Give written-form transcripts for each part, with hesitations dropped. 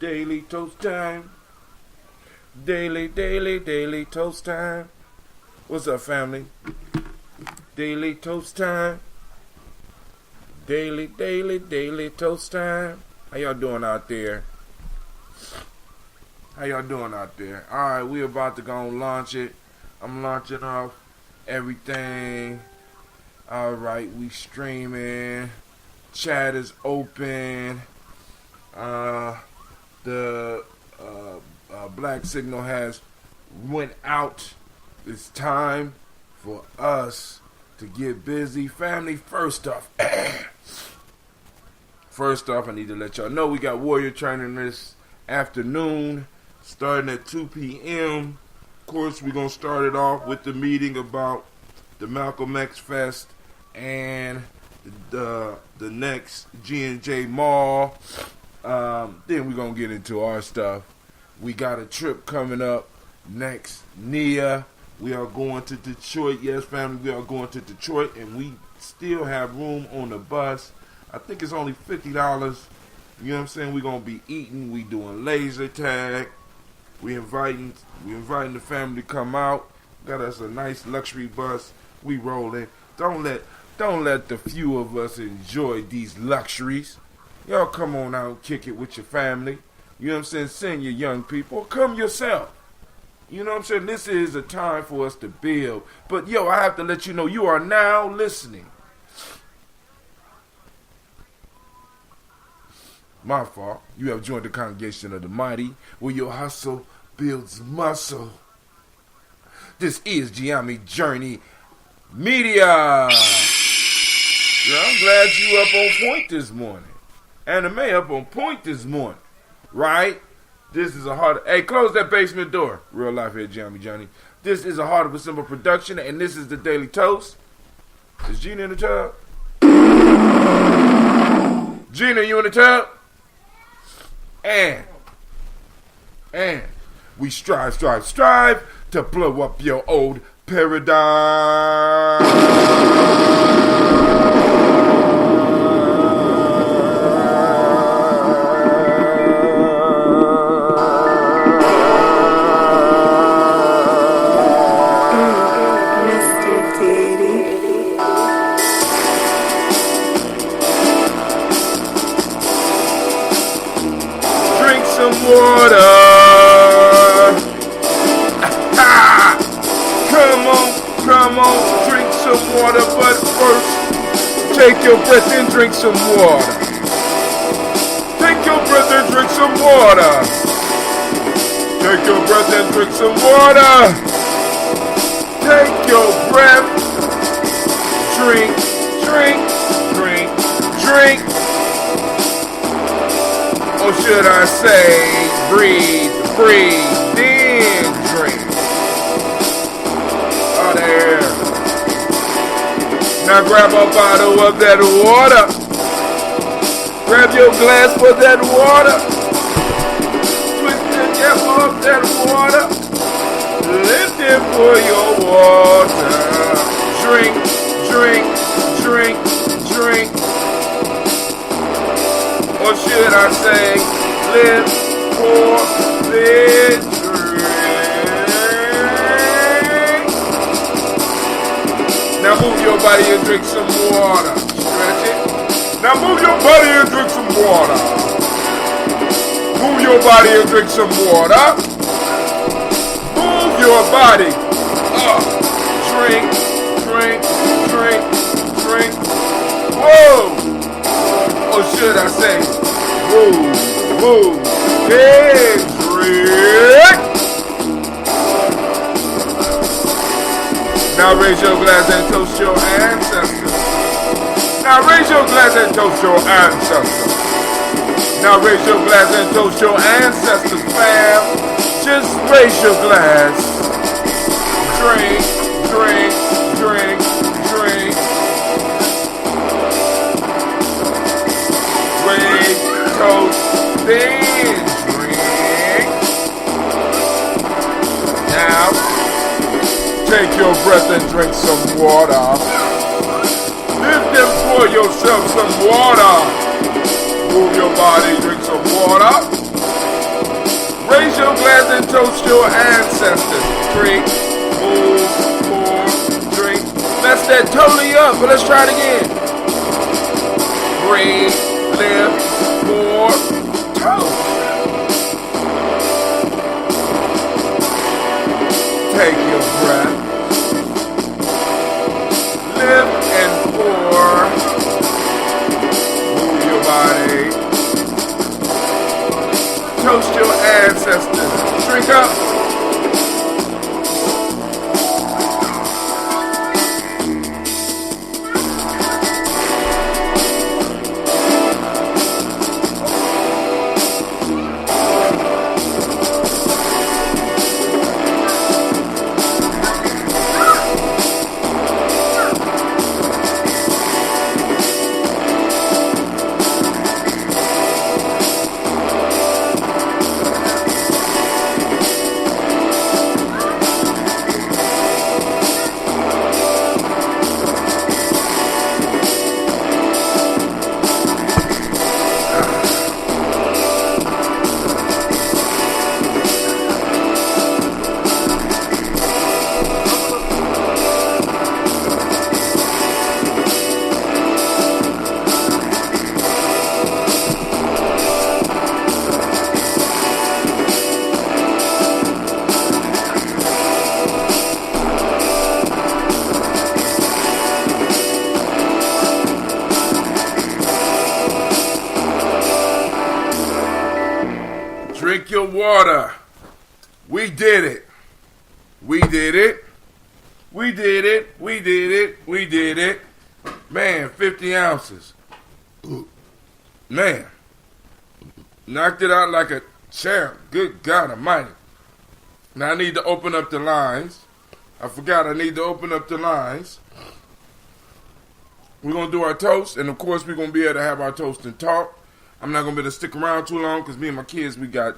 Daily toast time. Daily toast time. What's up, family? Daily toast time. Daily toast time. How y'all doing out there? Alright, we about to go and launch it. I'm launching off everything. Alright, we streaming. Chat is open. The black signal has went out. It's time for us to get busy. Family, first off, I need to let y'all know we got Warrior training this afternoon, starting at 2 p.m. Of course, we're going to start it off with the meeting about the Malcolm X Fest and the next G&J Mall. Then we're going to get into our stuff. We got a trip coming up next, Nia. We are going to Detroit. Yes, family, we are going to Detroit, and we still have room on the bus. I think it's only $50. You know what I'm saying? We're going to be eating. We doing laser tag. We inviting the family to come out. Got us a nice luxury bus. We rolling. Don't let the few of us enjoy these luxuries. Y'all come on out and kick it with your family. You know what I'm saying? Send your young people. Come yourself. You know what I'm saying? This is a time for us to build. But, yo, I have to let you know, you are now listening. My fault. You have joined the congregation of the mighty, where your hustle builds muscle. This is Gye-Nyame Journey Media. Yeah, I'm glad you up on point this morning. Anime up on point this morning. Right? This is a hard... Hey, close that basement door. Real life here, Gye-Nyame Journey. This is a Heart of a Simple production, and this is the Daily Toast. Is Gina in the tub? Gina, you in the tub? And we strive to blow up your old paradigm. Water. Come on, drink some water, but first, take your breath and drink some water. Take your breath and drink some water. Take your breath and drink some water. Take your breath, drink. Or should I say, breathe, then drink. Oh, there. Now grab a bottle of that water. Grab your glass for that water. Twist the cap of that water. Lift it for your water. Drink. Or should I say, live for this drink. Now move your body and drink some water. Stretch it. Now move your body and drink some water. Move your body and drink some water. Move your body. Drink. Whoa. Or should I say, move, and drink. Now raise your glass and toast your ancestors. Now raise your glass and toast your ancestors. Now raise your glass and toast your ancestors, fam. Just raise your glass. Drink. Toast, then drink. Now, take your breath and drink some water. Lift and pour yourself some water. Move your body, drink some water. glass and toast your ancestors. Drink, move, pour, drink. Mess that totally up, but let's try it again. Breathe, live, pour, toast. Take your breath. Lift and pour. Move your body. Toast your ancestors. Drink up. Drink your water. We did it. We did it. We did it. We did it. We did it. Man, 50 ounces. Man. Knocked it out like a champ. Good God Almighty. Now I need to open up the lines. I forgot I need to open up the lines. We're going to do our toast. And of course we're going to be able to have our toast and talk. I'm not going to be able to stick around too long because me and my kids, we got,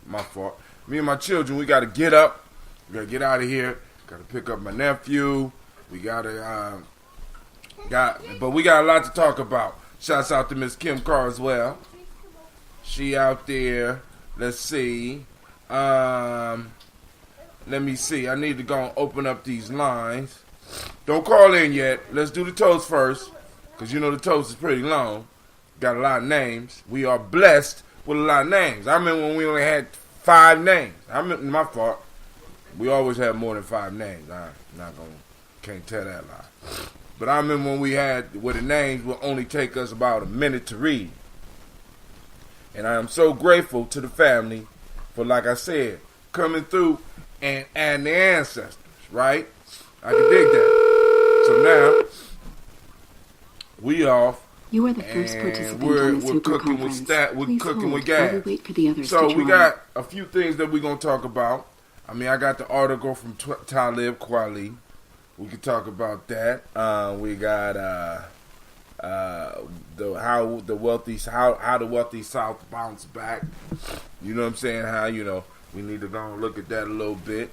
my fault. Me and my children, we got to get up. We got to get out of here. Got to pick up my nephew. We got to, but we got a lot to talk about. Shouts out to Miss Kim Carswell. She out there. Let's see. Let me see. I need to go and open up these lines. Don't call in yet. Let's do the toast first because you know the toast is pretty long. Got a lot of names. We are blessed with a lot of names. I remember when we only had 5 names. My fault. We always have more than 5 names. I'm not gonna, can't tell that lie. But I remember when we had, where the names would only take us about a minute to read. And I am so grateful to the family for, like I said, coming through and adding the ancestors, right? I can dig that. So now, we off. You are the first participant on the we're cooking conference. We're cooking with gas. While we wait for the others So to we join. got a few things that we're gonna talk about. I mean, I got the article from Talib Kweli. We could talk about that. We got how the wealthy South bounced back. You know what I'm saying? How, you know, we need to go and look at that a little bit.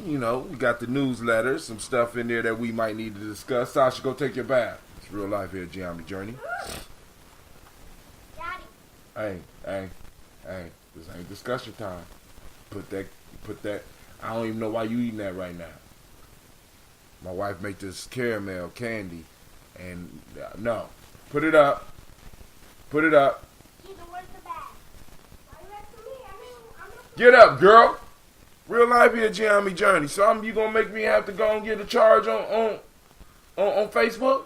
You know, we got the newsletter, some stuff in there that we might need to discuss. Sasha, go take your bath. It's real life here, Gye-Nyame Journey. Daddy. Hey, this ain't discussion time. Put that, I don't even know why you eating that right now. My wife make this caramel candy, and no. Put it up. Get up, girl. Real life here, Gye-Nyame Journey. So you gonna make me have to go and get a charge on Facebook?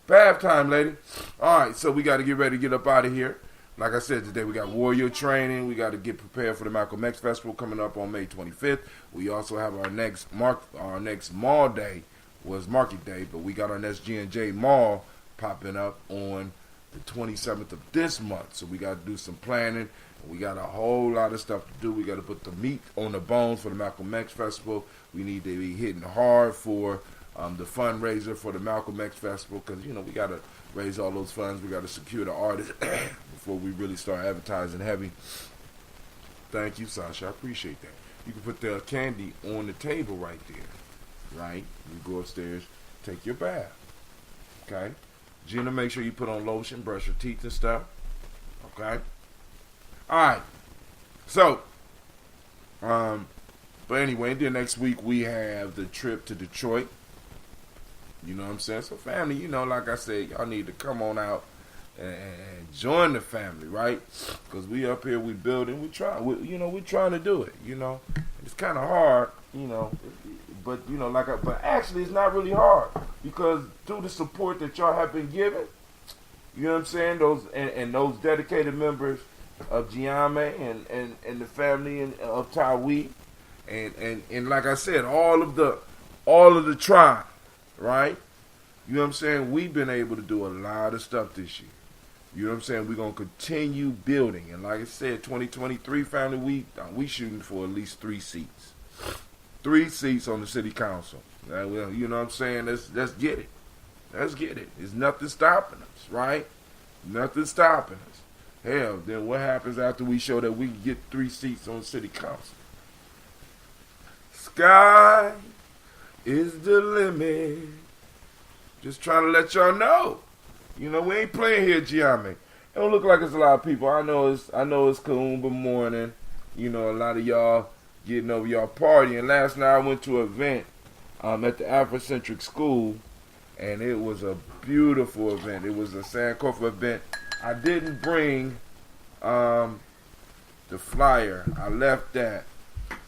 Bath time, lady. Alright, so we got to get ready to get up out of here. Like I said, today we got warrior training. We got to get prepared for the Malcolm X Festival coming up on May 25th. We also have our next mall day was Market Day, but we got our next G&J Mall popping up on the 27th of this month. So we got to do some planning. We got a whole lot of stuff to do. We got to put the meat on the bones for the Malcolm X Festival. We need to be hitting hard for the fundraiser for the Malcolm X Festival because, you know, we got to raise all those funds. We got to secure the artists before we really start advertising heavy. Thank you, Sasha. I appreciate that. You can put the candy on the table right there, right? You go upstairs, take your bath, okay? Gina, make sure you put on lotion, brush your teeth and stuff, okay? All right. So, but anyway, then next week we have the trip to Detroit. You know what I'm saying? So family, you know, like I said, y'all need to come on out and join the family, right? Because we up here, we building, we trying to do it. You know, it's kind of hard, you know, but you know, but actually, it's not really hard because through the support that y'all have been given, you know what I'm saying? Those and those dedicated members of Gye-Nyame and the family of Tawi, and like I said, all of the tribe. Right? You know what I'm saying? We've been able to do a lot of stuff this year. You know what I'm saying? We're going to continue building. And like I said, 2023 family, we shooting for at least 3 seats. 3 seats on the city council. Well, you know what I'm saying? Let's get it. Let's get it. There's nothing stopping us, right? Nothing stopping us. Hell, then what happens after we show that we can get 3 seats on the city council? Sky is the limit. Just trying to let y'all know. You know, we ain't playing here, Gye-Nyame. It don't look like it's a lot of people. I know it's Kuumba morning. You know, a lot of y'all getting over y'all partying. Last night I went to an event at the Afrocentric School, and it was a beautiful event. It was a Sankofa event. I didn't bring the flyer. I left that.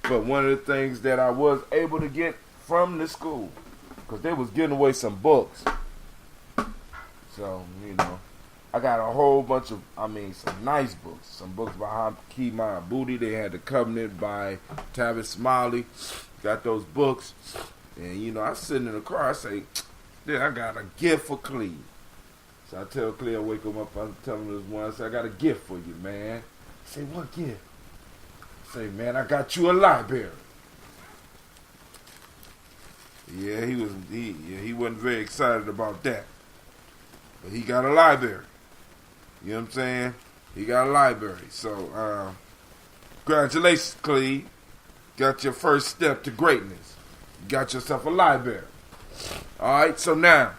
But one of the things that I was able to get from the school, because they was giving away some books. So, you know, I got a whole bunch of, some nice books. Some books by Gye-Nyame Booty. They had The Covenant by Tavis Smiley. Got those books. And, you know, I sit in the car. I say, I got a gift for Cleve. So I tell Cleve, I wake him up. I tell him this one. I say, I got a gift for you, man. I say, what gift? I say, man, I got you a library. Yeah, he wasn't very excited about that. But he got a library. You know what I'm saying? He got a library. So, congratulations, Cleve. Got your first step to greatness. You got yourself a library. Alright, so now,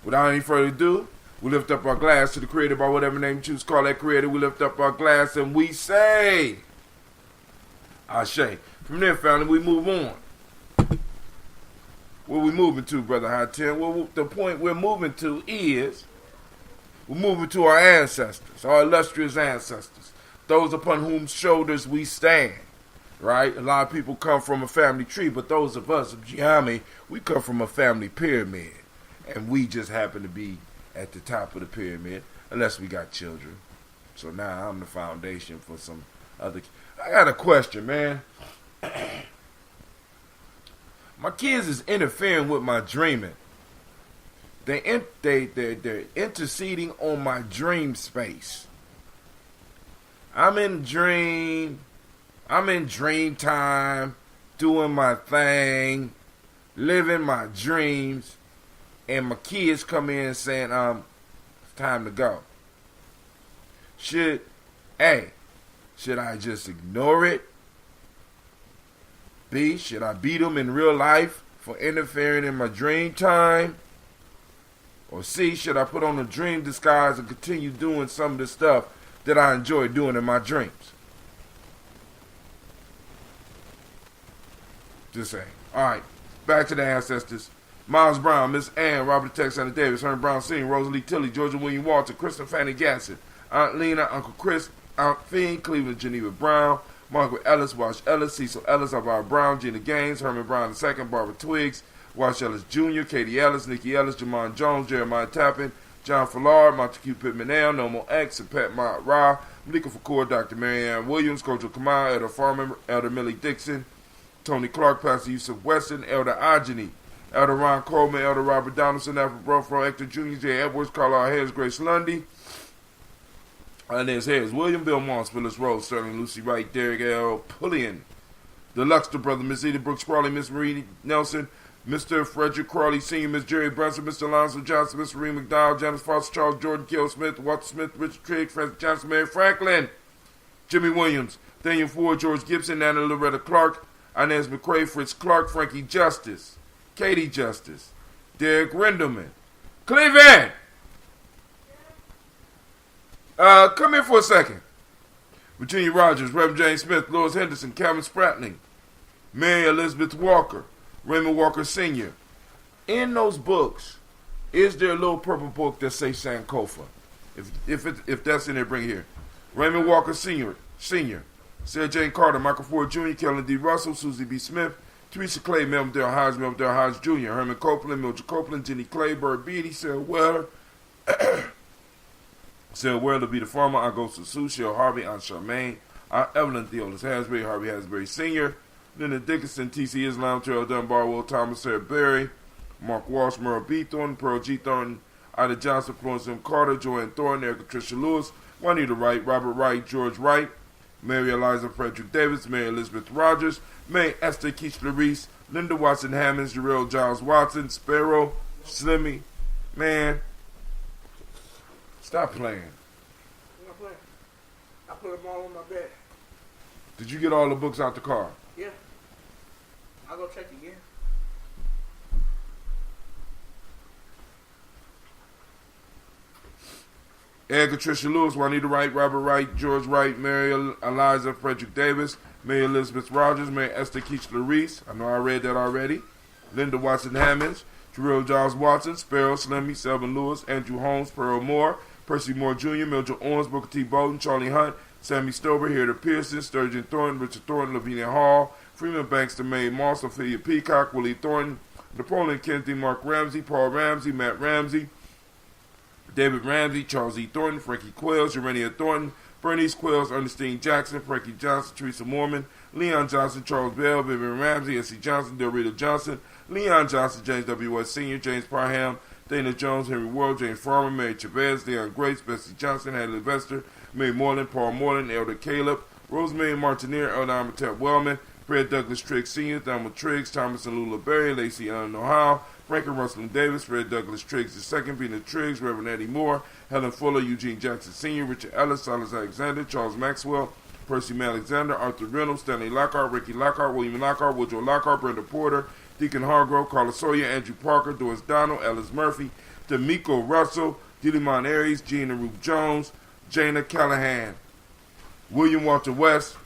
without any further ado, we lift up our glass to the creator by whatever name you choose to call that creator. We lift up our glass and we say, Ashe. From there, family, we move on. Where we moving to, Brother High Ten? Well, the point we're moving to is we're moving to our ancestors, our illustrious ancestors, those upon whose shoulders we stand, right? A lot of people come from a family tree, but those of us of Gye-Nyame, we come from a family pyramid, and we just happen to be at the top of the pyramid, unless we got children. So now I'm the foundation for some other. I got a question, man. My kids is interfering with my dreaming. They're interceding on my dream space. I'm in dream time, doing my thing, living my dreams, and my kids come in saying, it's time to go. Should I just ignore it? B, should I beat them in real life for interfering in my dream time? Or C, should I put on a dream disguise and continue doing some of the stuff that I enjoy doing in my dreams? Just saying. Alright, back to the ancestors. Miles Brown, Miss Ann, Robert Texana Davis, Herman Brown Sr., Rosalie Tilley, Georgia William Walter, Kristen Fanny Gasson, Aunt Lena, Uncle Chris, Aunt Fiend, Cleveland Geneva Brown, Margaret Ellis, Wash Ellis, Cecil Ellis, Alvaro Brown, Gina Gaines, Herman Brown II, Barbara Twiggs, Wash Ellis Jr., Katie Ellis, Nikki Ellis, Jamon Jones, Jeremiah Tappan, John Fallard, Montague Pittman L, Nomo X, and Pat Mott Ra, Malika Fakour, Dr. Marianne Williams, Kojo Kamal, Elder Farmer, Elder Millie Dixon, Tony Clark, Pastor Yusuf Weston, Elder Ajani, Elder Ron Coleman, Elder Robert Donaldson, Alfred Brofro, Hector Jr., J. Edwards, Carlisle Harris, Grace Lundy, Inez Harris, William Bill Moss, Phyllis Rose, Sterling Lucy Wright, Derek L. Pullian, the Luxter brother, Miss Edith Brooks Crawley, Miss Marie Nelson, Mr. Frederick Crawley Sr., Miss Jerry Brunson, Mr. Alonzo Johnson, Miss Marie McDowell, Janice Foster, Charles Jordan, Kill Smith, Walter Smith, Richard Trigg, Francis Johnson, Mary Franklin, Jimmy Williams, Daniel Ford, George Gibson, Nana Loretta Clark, Inez McCrae, Fritz Clark, Frankie Justice, Katie Justice, Derek Rendelman, Cleveland! Come here for a second. Virginia Rogers, Reverend James Smith, Lois Henderson, Calvin Spratling, Mary Elizabeth Walker, Raymond Walker Sr. In those books, is there a little purple book that say Sankofa? If that's in there, bring it here. Raymond Walker Sr., Sarah Jane Carter, Michael Ford Jr., Kellen D. Russell, Susie B. Smith, Teresa Clay, Melvin Dale Hodge Jr., Herman Copeland, Mildred Copeland, Jenny Clay, Bird Beatty, Sarah Weller, Sarah Weller, Be the Farmer, Augusta Sue, Cheryl Harvey, Aunt Charmaine, Evelyn Theodis Hasbury, Harvey Hasbury Sr., Linda Dickinson, T.C. Islam, Terrell Dunbar, Will Thomas, Sarah Berry, Mark Walsh, Merle B. Thornton, Pearl G. Thornton, Ida Johnson, Florence M. Carter, Joanne Thornton, Erica Tricia Lewis, Juanita Wright, Robert Wright, George Wright, Mary Eliza Frederick Davis, Mary Elizabeth Rogers, May Esther Keachler Reese, Linda Watson Hammonds, Jarrell Giles Watson, Sparrow, Slimmy. Man, stop playing. I'm not playing. I put them all on my bed. Did you get all the books out the car? Yeah. I'll go check again. Erica Tricia Lewis, Juanita Wright, Robert Wright, George Wright, Mary Eliza Frederick Davis, Mary Elizabeth Rogers, Mary Esther Keachler Reese. I know I read that already. Linda Watson Hammonds, Jarrell Giles Watson, Sparrow Slimmy, Selvin Lewis, Andrew Holmes, Pearl Moore, Percy Moore Jr., Mildred Owens, Booker T. Bolton, Charlie Hunt, Sammy Stover, Harriet Pearson, Sturgeon Thornton, Richard Thornton, Lavinia Hall, Freeman Bankston, Mae Moss, Ophelia Peacock, Willie Thornton, Napoleon Kennedy, Mark Ramsey, Paul Ramsey, Matt Ramsey, David Ramsey, Charles E. Thornton, Frankie Quells, Urania Thornton, Bernice Quells, Ernestine Jackson, Frankie Johnson, Teresa Mormon, Leon Johnson, Charles Bell, Vivian Ramsey, S.C. Johnson, Delrita Johnson, Leon Johnson, James W. West Sr., James Parham, Dana Jones, Henry World, James Farmer, Mary Chavez, Leon Grace, Bessie Johnson, Hadley Vester, May Moreland, Paul Moreland, Elder Caleb, Rosemary Martineer, Elder Amatep Wellman, Fred Douglas Triggs Sr., Thelma Triggs, Thomas and Lula Berry, Lacey Allen Ohio, Franklin Russell Davis, Fred Douglas Triggs II, Vina Triggs, Reverend Eddie Moore, Helen Fuller, Eugene Jackson Sr., Richard Ellis, Silas Alexander, Charles Maxwell, Percy Alexander, Arthur Reynolds, Stanley Lockhart, Ricky Lockhart, William Lockhart, Woodrow Lockhart, Brenda Porter, Deacon Hargrove, Carla Sawyer, Andrew Parker, Doris Donald, Ellis Murphy, D'Amico Russell, Gideon Aries, Gina Ruth Jones, Jana Callahan, William Walter West,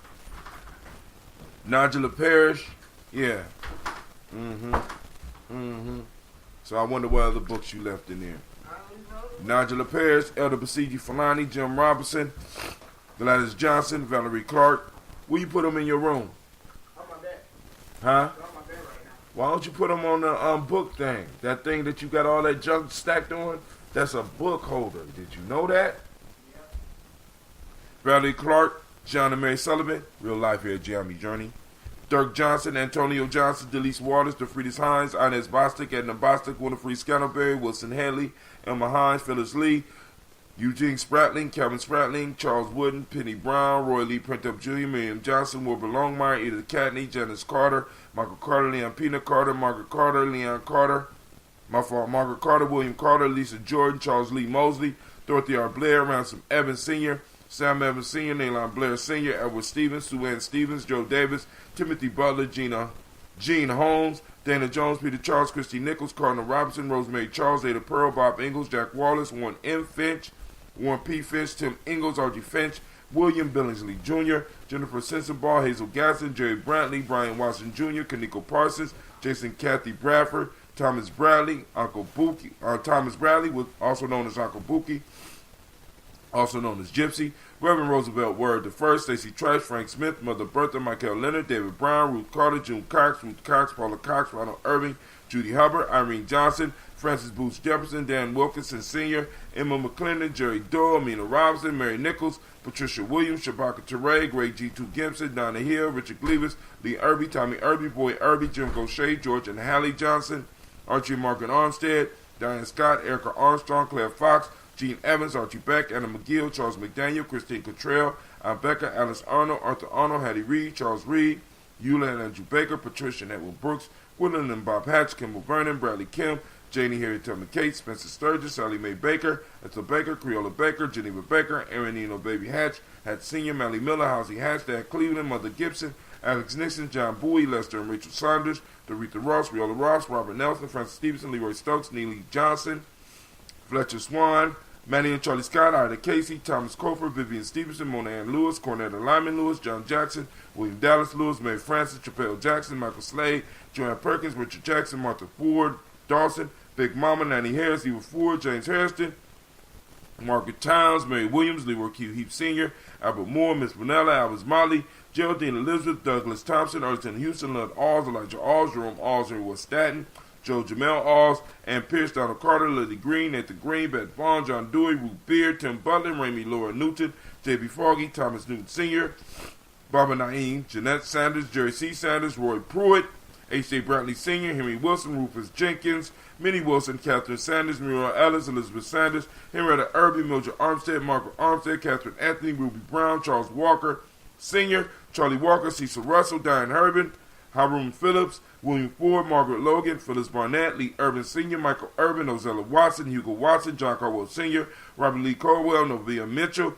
Nigella Parrish, yeah. So I wonder what other books you left in there. Nigella Parrish, Elder Basiji Falani, Jim Robinson, Gladys Johnson, Valerie Clark. Where you put them in your room? On my bed. Huh? They're on my bed right now. Why don't you put them on the book thing? That thing that you got all that junk stacked on? That's a book holder. Did you know that? Yeah. Valerie Clark, John and Mary Sullivan, Real Life here at Gye-Nyame Journey. Dirk Johnson, Antonio Johnson, Delise Waters, DeFriedis Hines, Inez Bostic, Edna Bostic, Winifred Scantleberry, Wilson Hanley, Elma Hines, Phyllis Lee, Eugene Spratling, Calvin Spratling, Charles Wooden, Penny Brown, Roy Lee Printup Jr., Miriam Johnson, Wilbur Longmire, Edith Catney, Janice Carter, Michael Carter, Leon Pina Carter, Margaret Carter, Leon Carter, Margaret Carter, William Carter, Lisa Jordan, Charles Lee Mosley, Dorothy R. Blair, Ransom Evans Sr., Sam Evans Sr., Naylon Blair Sr., Edward Stevens, Sue Ann Stevens, Joe Davis, Timothy Butler, Gene Holmes, Dana Jones, Peter Charles, Christy Nichols, Cardinal Robinson, Rosemary Charles, Ada Pearl, Bob Ingalls, Jack Wallace, Warren M. Finch, Warren P. Finch, Tim Ingalls, Archie Finch, William Billingsley Jr., Jennifer Sensenbaugh, Hazel Gasson, Jerry Brantley, Brian Watson Jr., Kaniko Parsons, Jason Kathy Bradford, Thomas Bradley, Uncle Buki, Thomas Bradley, also known as Uncle Buki, also known as Gypsy, Reverend Roosevelt Word I, Stacey Trash, Frank Smith, Mother Bertha, Michael Leonard, David Brown, Ruth Carter, June Cox, Ruth Cox, Paula Cox, Ronald Irving, Judy Hubbard, Irene Johnson, Francis Booth Jefferson, Dan Wilkinson Sr., Emma McClendon, Jerry Doyle, Amina Robinson, Mary Nichols, Patricia Williams, Shabaka Teray, Greg G2 Gibson, Donna Hill, Richard Gleavis, Lee Irby, Tommy Irby, Boy Irby, Jim Gaucher, George and Hallie Johnson, Archie Margaret Armstead, Diane Scott, Erica Armstrong, Claire Fox, Gene Evans, Archie Beck, Anna McGill, Charles McDaniel, Christine Cottrell, Becca, Alice Arnold, Arthur Arnold, Hattie Reed, Charles Reed, Eula and Andrew Baker, Patricia and Edward Brooks, Woodland and Bob Hatch, Kimball Vernon, Bradley Kim, Janie Harriet Tubman Kate, Spencer Sturgis, Sally Mae Baker, Ethel Baker, Creola Baker, Geneva Baker, Aaron Eno Baby Hatch, Hatch Sr., Mally Miller, Housie Hatch, Dad Cleveland, Mother Gibson, Alex Nixon, John Bowie, Lester and Rachel Saunders, Doretha Ross, Riola Ross, Robert Nelson, Francis Stevenson, Leroy Stokes, Neely Johnson, Fletcher Swan, Manny and Charlie Scott, Ida Casey, Thomas Cofer, Vivian Stevenson, Mona Ann Lewis, Cornetta Lyman Lewis, John Jackson, William Dallas Lewis, Mary Francis, Chappelle Jackson, Michael Slade, Joanne Perkins, Richard Jackson, Martha Ford, Dawson, Big Mama, Nanny Harris, Eva Ford, James Harrison, Margaret Towns, Mary Williams, Leroy Q. Heap Sr., Albert Moore, Miss Vanella, Albert Motley, Geraldine Elizabeth, Douglas Thompson, Erton Houston, Lud Alls, Elijah Alls, Jerome Alls, Henry West Staten, Joe Jamel Alls, Ann Pierce, Donald Carter, Lily Green, Nathan Green, Beth Vaughn, John Dewey, Ruth Beard, Tim Butler, Ramey Laura Newton, J.B. Foggy, Thomas Newton Sr., Barbara Naeem, Jeanette Sanders, Jerry C. Sanders, Roy Pruitt, H.J. Brantley Sr., Henry Wilson, Rufus Jenkins, Minnie Wilson, Catherine Sanders, Muriel Ellis, Elizabeth Sanders, Henrietta Irby, Mildred Armstead, Margaret Armstead, Catherine Anthony, Ruby Brown, Charles Walker Sr., Charlie Walker, Cecil Russell, Diane Herbin, Haroon Phillips, William Ford, Margaret Logan, Phyllis Barnett, Lee Irvin Sr., Michael Irvin, Ozella Watson, Hugo Watson, John Carwell Sr., Robert Lee Caldwell, Nevaeh Mitchell,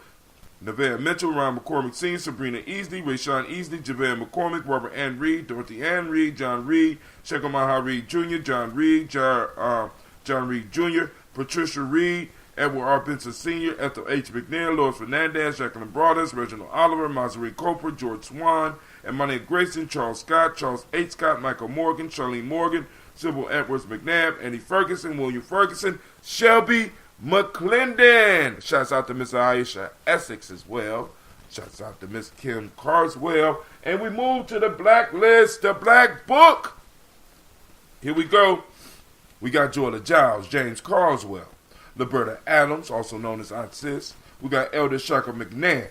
Ryan McCormick Sr., Sabrina Easley, Rayshawn Easley, Javale McCormick, Robert Ann Reed, Dorothy Ann Reed, John Reed, Shekhar Maha Reed Jr., John Reed, John Reed Jr., Patricia Reed, Edward R. Benson Sr., Ethel H. McNair, Lois Fernandez, Jacqueline Broadus, Reginald Oliver, Maseree Cooper, George Swan, Emmanuel Grayson, Charles Scott, Charles H. Scott, Michael Morgan, Charlene Morgan, Sybil Edwards McNabb, Annie Ferguson, William Ferguson, Shelby McClendon. Shouts out to Miss Aisha Essex as well. Shouts out to Miss Kim Carswell. And we move to the Black List, the Black Book. Here we go. We got Joella Giles, James Carswell, Liberta Adams, also known as Aunt Sis. We got Elder Shaka McNair,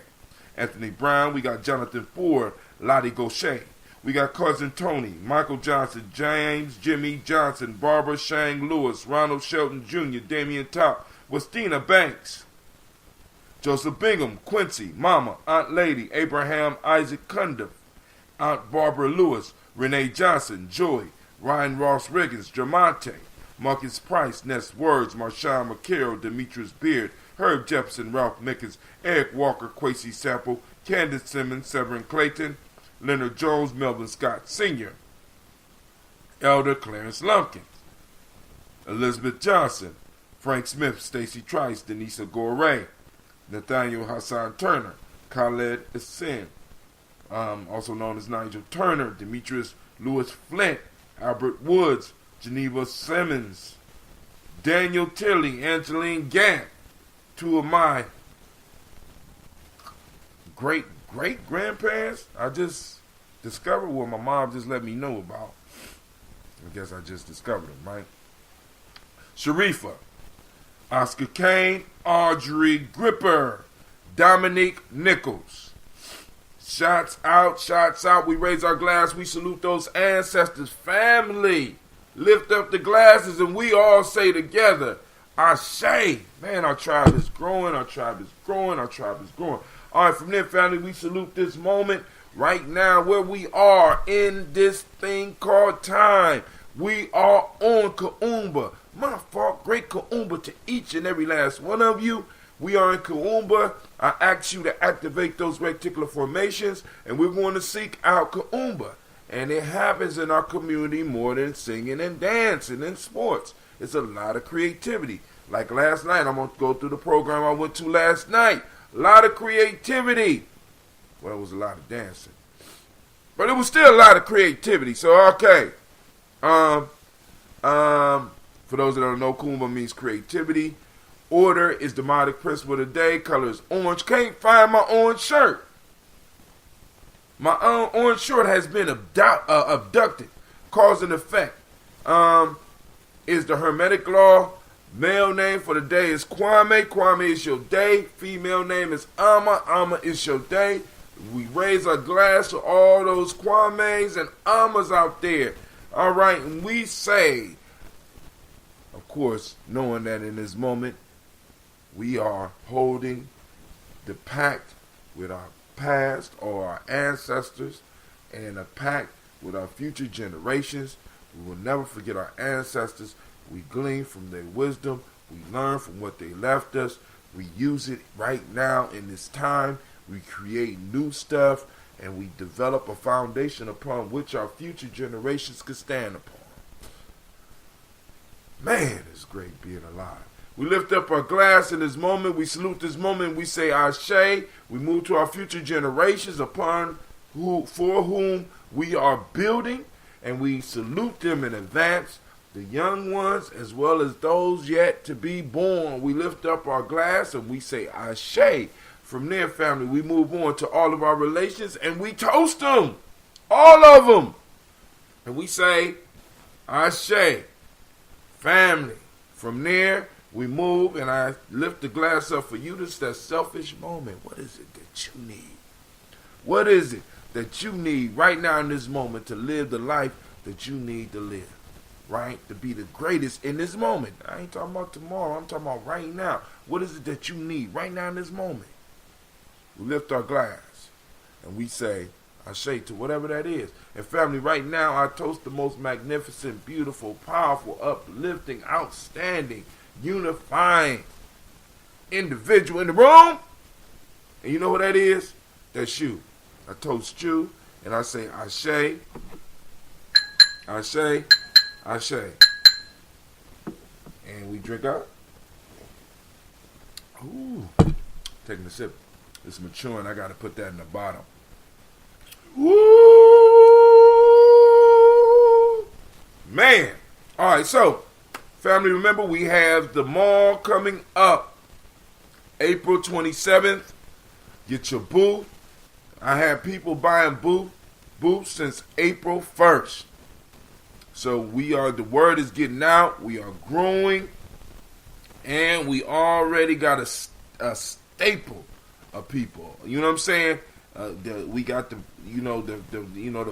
Anthony Brown. We got Jonathan Ford, Lottie Gaucher. We got Cousin Tony, Michael Johnson, James Jimmy Johnson, Barbara Shang Lewis, Ronald Shelton Jr., Damian Top, Westina Banks, Joseph Bingham, Quincy, Mama, Aunt Lady, Abraham Isaac Cundiff, Aunt Barbara Lewis, Renee Johnson, Joy, Ryan Ross Riggins, Jamonte, Marcus Price, Ness Words, Marshawn McCarroll, Demetrius Beard, Herb Jefferson, Ralph Mickens, Eric Walker, Quasi Sample, Candace Simmons, Severin Clayton, Leonard Jones, Melvin Scott Sr., Elder Clarence Lumpkins, Elizabeth Johnson, Frank Smith, Stacy Trice, Denisa Gore, Nathaniel Hassan Turner, Khaled Asin, also known as Nigel Turner, Demetrius Lewis Flint, Albert Woods, Geneva Simmons, Daniel Tilley, Angeline Gant, two of my great-great-grandparents. I just discovered what my mom just let me know about. I guess I just discovered them, right? Sharifa, Oscar Kane, Audrey Gripper, Dominique Nichols. Shots out. We raise our glass. We salute those ancestors. Family, lift up the glasses and we all say together, Ashe. Man, our tribe is growing. Our tribe is growing. Our tribe is growing. All right, from there, family, we salute this moment right now where we are in this thing called time. We are on Kuumba. My fault, great Kuumba to each and every last one of you. We are in Kuumba. I ask you to activate those reticular formations, and we're going to seek out Kuumba. And it happens in our community more than singing and dancing and sports. It's a lot of creativity. Like last night, I'm going to go through the program I went to last night. A lot of creativity. Well, it was a lot of dancing. But it was still a lot of creativity. So, okay. For those that don't know, Kuumba means creativity. Order is the demonic principle of the day. Color is orange. Can't find my orange shirt. My orange shirt has been abducted. Cause and effect is the Hermetic law. Male name for the day is Kwame. Kwame is your day. Female name is Amma. Amma is your day. We raise our glass to all those Kwames and Ammas out there. All right, and we say, of course, knowing that in this moment, we are holding the pact with our past or our ancestors and a pact with our future generations. We will never forget our ancestors. We glean from their wisdom. We learn from what they left us. We use it right now in this time. We create new stuff and we develop a foundation upon which our future generations could stand upon. Man, it's great being alive. We lift up our glass in this moment. We salute this moment. We say Ashe. We move to our future generations for whom we are building, and we salute them in advance, the young ones as well as those yet to be born. We lift up our glass and we say Ashe. From there, family, we move on to all of our relations and we toast them, all of them. And we say Ashe, family. From there, we move and I lift the glass up for you. This is that selfish moment. What is it that you need? What is it that you need right now in this moment to live the life that you need to live? Right? To be the greatest in this moment. I ain't talking about tomorrow. I'm talking about right now. What is it that you need right now in this moment? We lift our glass and we say Ashe to whatever that is. And family, right now I toast the most magnificent, beautiful, powerful, uplifting, outstanding, unifying individual in the room. And you know who that is? That's you. I toast you and I say Ashe, Ashe, Ashe. And we drink up. Ooh. Taking a sip. It's maturing. I got to put that in the bottom. Woo! Man. All right, so, family, remember we have the mall coming up April 27th. Get your booth. I have people buying booths since April 1st. So the word is getting out. We are growing. And we already got a staple of people. You know what I'm saying? We got the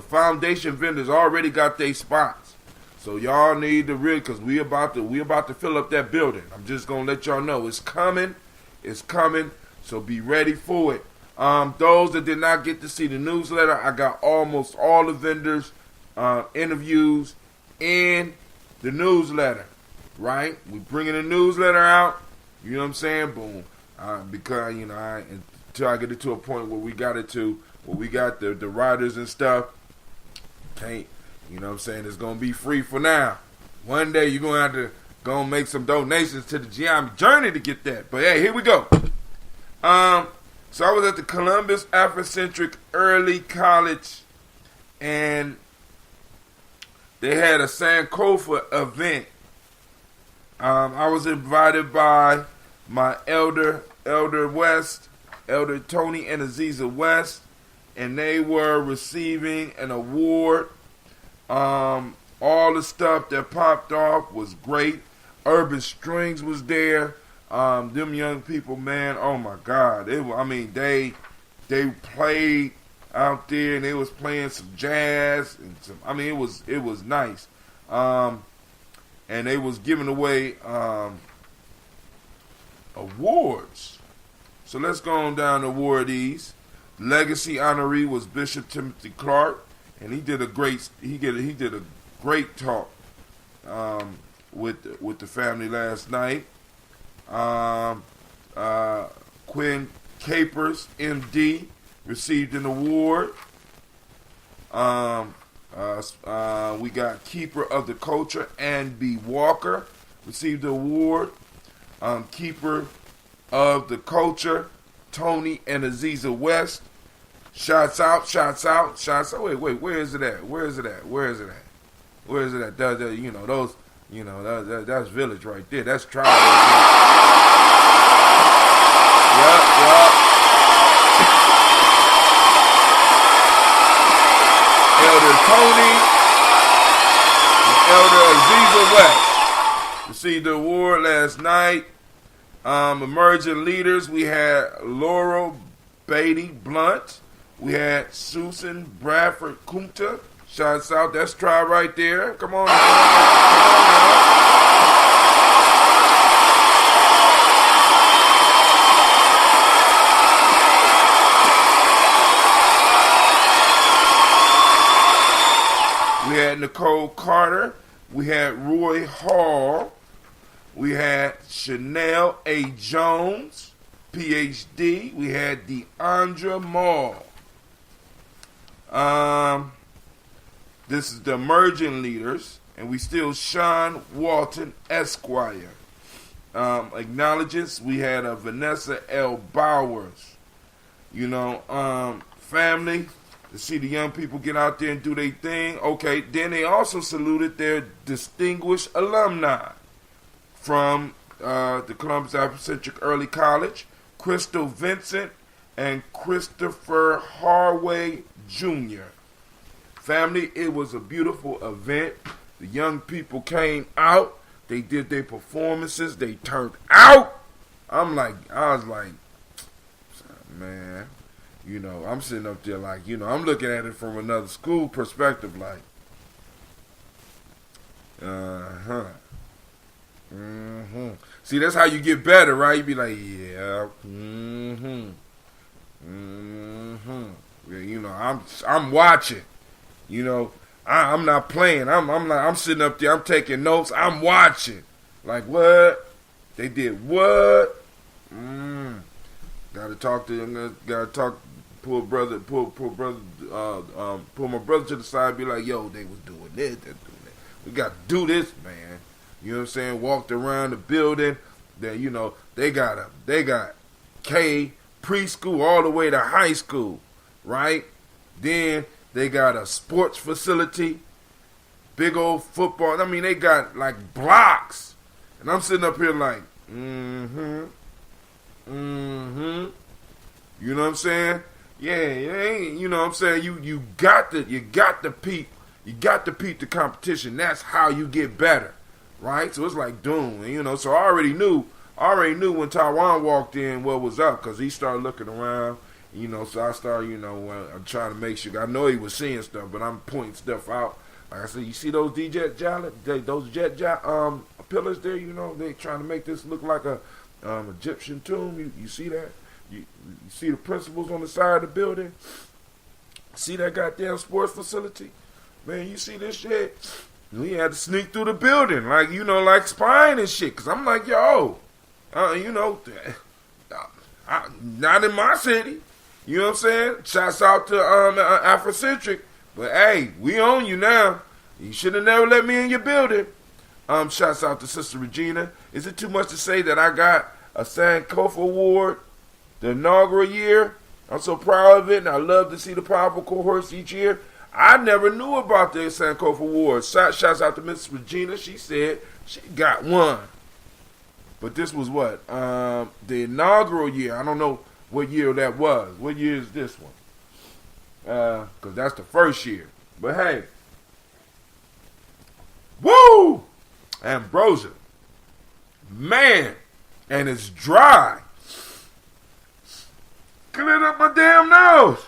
foundation vendors already got their spots. So y'all need to really, because we about to fill up that building. I'm just gonna let y'all know it's coming. It's coming. So be ready for it. Those that did not get to see the newsletter, I got almost all the vendors interviews in the newsletter. Right? We bringing the newsletter out. You know what I'm saying? Boom. Because until I get it to a point where we got the writers and stuff, can't. You know what I'm saying? It's gonna be free for now. One day you're gonna have to go and make some donations to the Gye-Nyame journey to get that. But hey, here we go. So I was at the Columbus Afrocentric Early College, and they had a Sankofa event. I was invited by my Elder West, Elder Tony and Aziza West, and they were receiving an award. All the stuff that popped off was great. Urban Strings was there. Them young people, man, oh my God. They played out there and they was playing some jazz and it was nice. And they was giving away awards. So let's go on down to awardees. Legacy honoree was Bishop Timothy Clark, and he did a great talk with the family last night. Quinn Capers, MD, received an award. We got Keeper of the Culture, Ann B. Walker, received the award. Keeper of the Culture, Tony and Aziza West. Shots out. Wait, where is it at? That's Village right there. That's Tribe right there. Yep. Elder Tony and Elder Aziza West received the award last night. Emerging leaders, we had Laurel Beatty Blunt. We had Susan Bradford Kumta. Shouts out. That's Tribe right there. Come on now. We had Nicole Carter. We had Roy Hall. We had Chanel A. Jones, PhD. We had Deandra Mall. This is the emerging leaders, and we still Sean Walton, Esquire. acknowledgments. We had Vanessa L. Bowers. Family, to see the young people get out there and do their thing. Okay, then they also saluted their distinguished alumni from the Columbus Afrocentric Early College, Crystal Vincent and Christopher Harway Jr. Family, it was a beautiful event. The young people came out. They did their performances. They turned out. I was like, man, I'm sitting up there like, I'm looking at it from another school perspective like, See, that's how you get better, right? You be like, yeah, I'm watching. I'm not playing. I'm sitting up there. I'm taking notes. I'm watching. Like, what? They did what? Gotta talk to them. Pull my brother to the side. Be like, yo, they was doing this. They're doing that. We got to do this, man. You know what I'm saying? Walked around the building. Then they got K preschool all the way to high school, right? Then they got a sports facility, big old football. I mean, they got like blocks, and I'm sitting up here like, You know what I'm saying? Yeah, it ain't. You know what I'm saying? You got to peep the competition. That's how you get better. Right? So it's like doom. And, so I already knew when Taiwan walked in what was up, because he started looking around, so I started, I'm trying to make sure. I know he was seeing stuff, but I'm pointing stuff out. Like I said, you see those those jet pillars there, they trying to make this look like a Egyptian tomb. You see that? You see the principals on the side of the building? See that goddamn sports facility? Man, you see this shit? We had to sneak through the building, like spying and shit. Cause I'm like, yo, not in my city. You know what I'm saying? Shouts out to Afrocentric, but hey, we own you now. You should have never let me in your building. Shouts out to Sister Regina. Is it too much to say that I got a Sankofa Award the inaugural year? I'm so proud of it, and I love to see the powerful cohorts each year. I never knew about the Sankofa Awards. Shouts out to Miss Regina. She said she got one. But this was what? The inaugural year. I don't know what year that was. What year is this one? Because that's the first year. But hey. Woo! Ambrosia. Man. And it's dry. Cleared up my damn nose.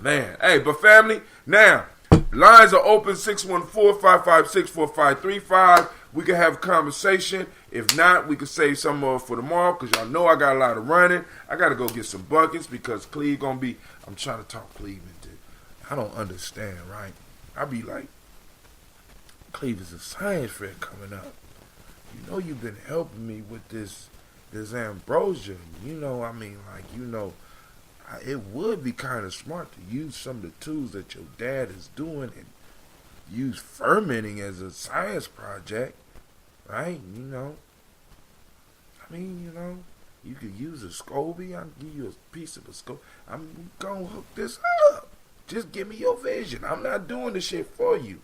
Man. Hey, but family, now, lines are open, 614-556-4535. We can have a conversation. If not, we can save some more for tomorrow, because y'all know I got a lot of running. I got to go get some buckets, because Cleve going to be, I'm trying to talk Cleve into, I don't understand, right? I be like, Cleve, is a science fair coming up. You've been helping me with this ambrosia. It would be kind of smart to use some of the tools that your dad is doing and use fermenting as a science project, right? You could use a SCOBY. I'll give you a piece of a SCOBY. I'm going to hook this up. Just give me your vision. I'm not doing the shit for you,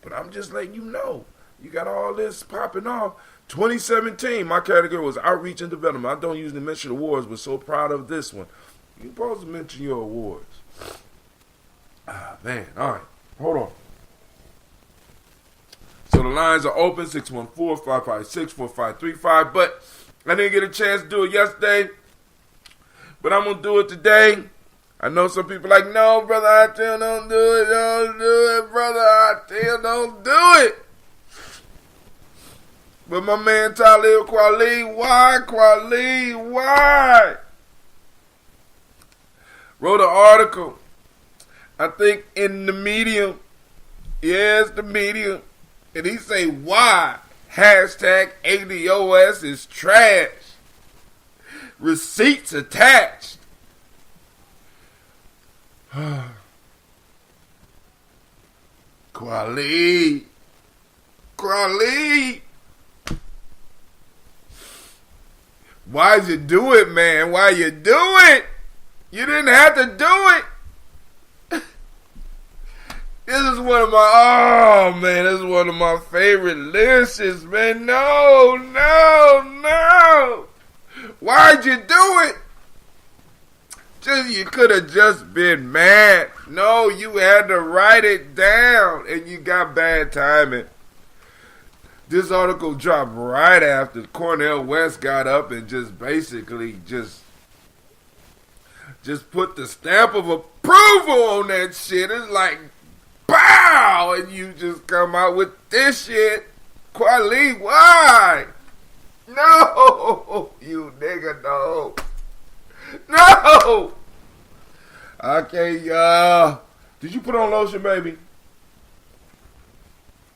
but I'm just letting you know. You got all this popping off. 2017, my category was Outreach and Development. I don't usually mention awards, but so proud of this one. You're supposed to mention your awards. Man. All right. Hold on. So the lines are open, 614-556-4535. But I didn't get a chance to do it yesterday. But I'm going to do it today. I know some people are like, no, brother, I still don't do it. Don't do it, brother. I still don't do it. But my man Talib Kweli, why? Wrote an article, I think in the Medium. Yes, the Medium. And he say, why? Hashtag ADOS is trash. Receipts attached. Kweli. Why'd you do it, man? Why you do it? You didn't have to do it. This is one of my favorite lists, man. No. Why'd you do it? You could have just been mad. No, you had to write it down, and you got bad timing. This article dropped right after Cornel West got up and just basically just put the stamp of approval on that shit. It's like, pow! And you just come out with this shit. Kweli, why? No! You nigga, no. No! Okay, did you put on lotion, baby?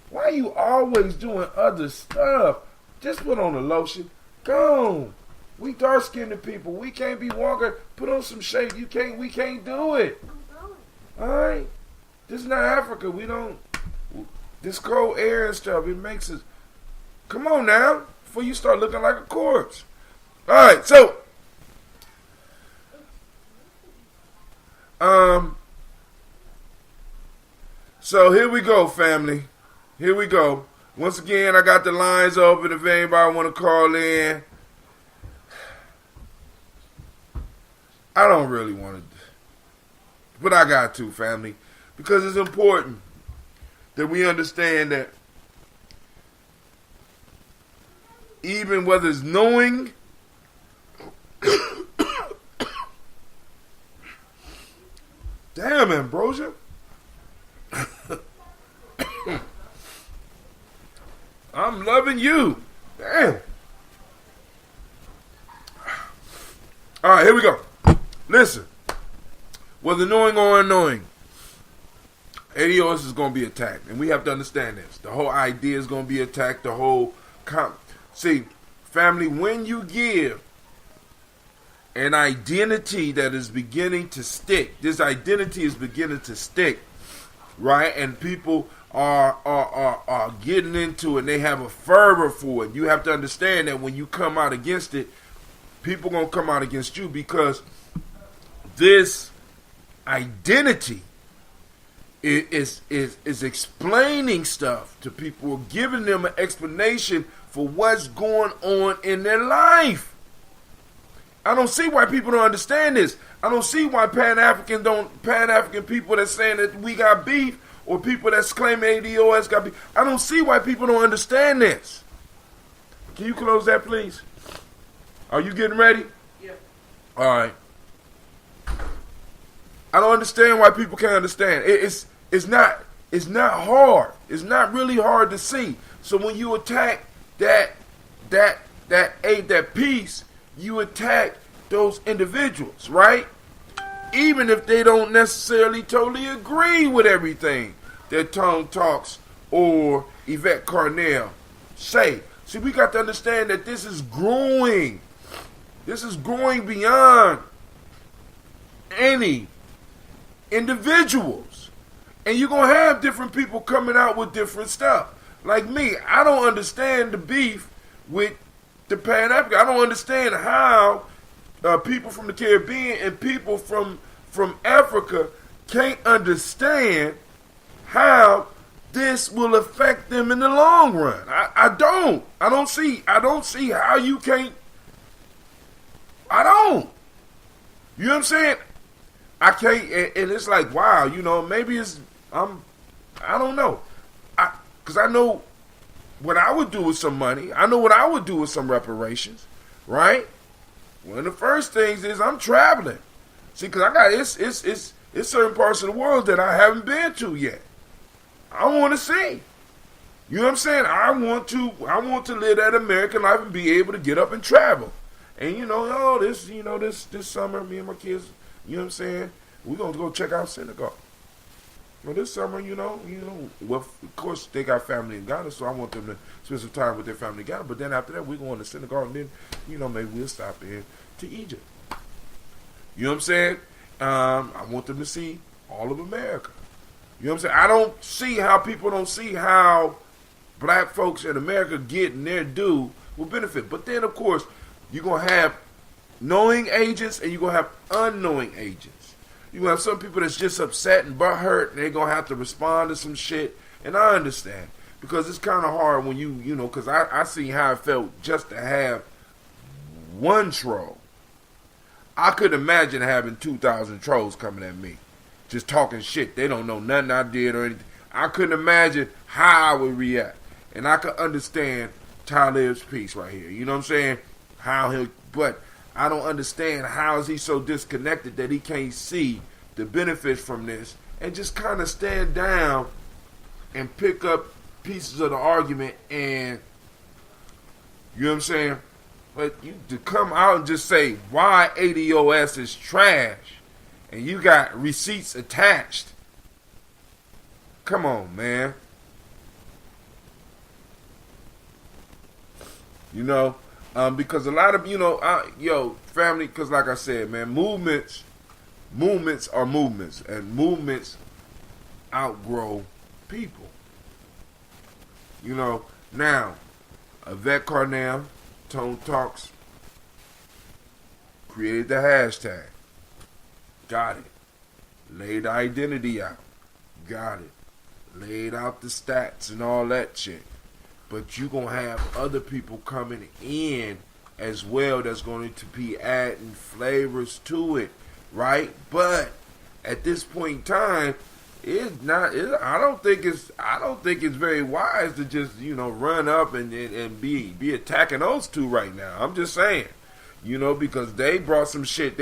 Why you always doing other stuff? Just put on the lotion. Go. We dark-skinned people. We can't be walking. Put on some shade. We can't do it. Alright? This is not Africa. We don't. This cold air and stuff, it makes us. Come on now. Before you start looking like a corpse. Alright, so. So here we go, family. Here we go. Once again, I got the lines open if anybody want to call in. I don't really want to, but I got to, family, because it's important that we understand that even whether it's knowing damn, Ambrosia. I'm loving you. Damn. All right, here we go. Listen. Whether knowing or unknowing, ADOS is going to be attacked. And we have to understand this. The whole idea is going to be attacked. The whole... See, family, when you give an identity that is beginning to stick, this identity is beginning to stick, right? And people are getting into it, and they have a fervor for it. You have to understand that when you come out against it, people going to come out against you, because this identity is explaining stuff to people, giving them an explanation for what's going on in their life. I don't see why people don't understand this. I don't see why Pan-African people that's saying that we got beef, or people that's claiming ADOS got beef. I don't see why people don't understand this. Can you close that, please? Are you getting ready? Yeah. All right. I don't understand why people can't understand. It's not hard. It's not really hard to see. So when you attack that piece, you attack those individuals, right? Even if they don't necessarily totally agree with everything that Tone Talks or Yvette Carnell say. See, we got to understand that this is growing. This is growing beyond any individuals. And you're going to have different people coming out with different stuff. Like me, I don't understand the beef with the Pan-African. I don't understand how people from the Caribbean and people from Africa can't understand how this will affect them in the long run. I don't see how you can't. I don't. You know what I'm saying? I can't, and it's like, wow, maybe I don't know. Because I know what I would do with some money. I know what I would do with some reparations, right? One of the first things is I'm traveling. See, because I got, it's certain parts of the world that I haven't been to yet. I want to see. You know what I'm saying? I want to live that American life and be able to get up and travel. And this summer, me and my kids, you know what I'm saying? We're going to go check out Senegal. Well, this summer, well, of course, they got family in Ghana, so I want them to spend some time with their family in Ghana. But then after that, we're going to Senegal, and then, maybe we'll stop in to Egypt. You know what I'm saying? I want them to see all of America. You know what I'm saying? I don't see how people don't see how black folks in America getting their due will benefit. But then, of course, You're going to have knowing agents and you're going to have unknowing agents. You're going to have some people that's just upset and butthurt and they're going to have to respond to some shit. And I understand. Because it's kind of hard when you know, because I seen how it felt just to have one troll. I could imagine having 2,000 trolls coming at me. Just talking shit. They don't know nothing I did or anything. I couldn't imagine how I would react. And I could understand Talib's piece right here. You know what I'm saying? But I don't understand how is he so disconnected that he can't see the benefits from this and just kind of stand down and pick up pieces of the argument and, you know what I'm saying? But you to come out and just say why ADOS is trash and you got receipts attached. Come on, man. You know, because a lot of, you know, family, because like I said, man, movements are movements, and movements outgrow people. You know, now, Yvette Carnell, Tone Talks, created the hashtag. Got it. Laid the identity out. Got it. Laid out the stats and all that shit. But you going to have other people coming in as well that's going to be adding flavors to it, right? But at this point in time, it's not. I don't think it's very wise to just, you know, run up and be attacking those two right now. I'm just saying, you know, because they brought some shit.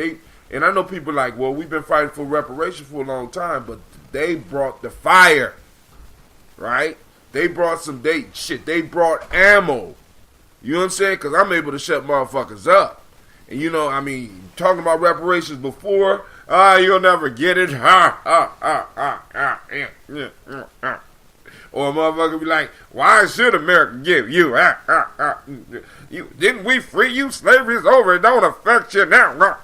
And I know people like, well, we've been fighting for reparations for a long time, but they brought the fire, right? They brought they brought ammo. You know what I'm saying? Because I'm able to shut motherfuckers up. And, you know, I mean, talking about reparations before, you'll never get it. Or a motherfucker be like, why should America give you? Didn't we free you? Slavery's over. It don't affect you now.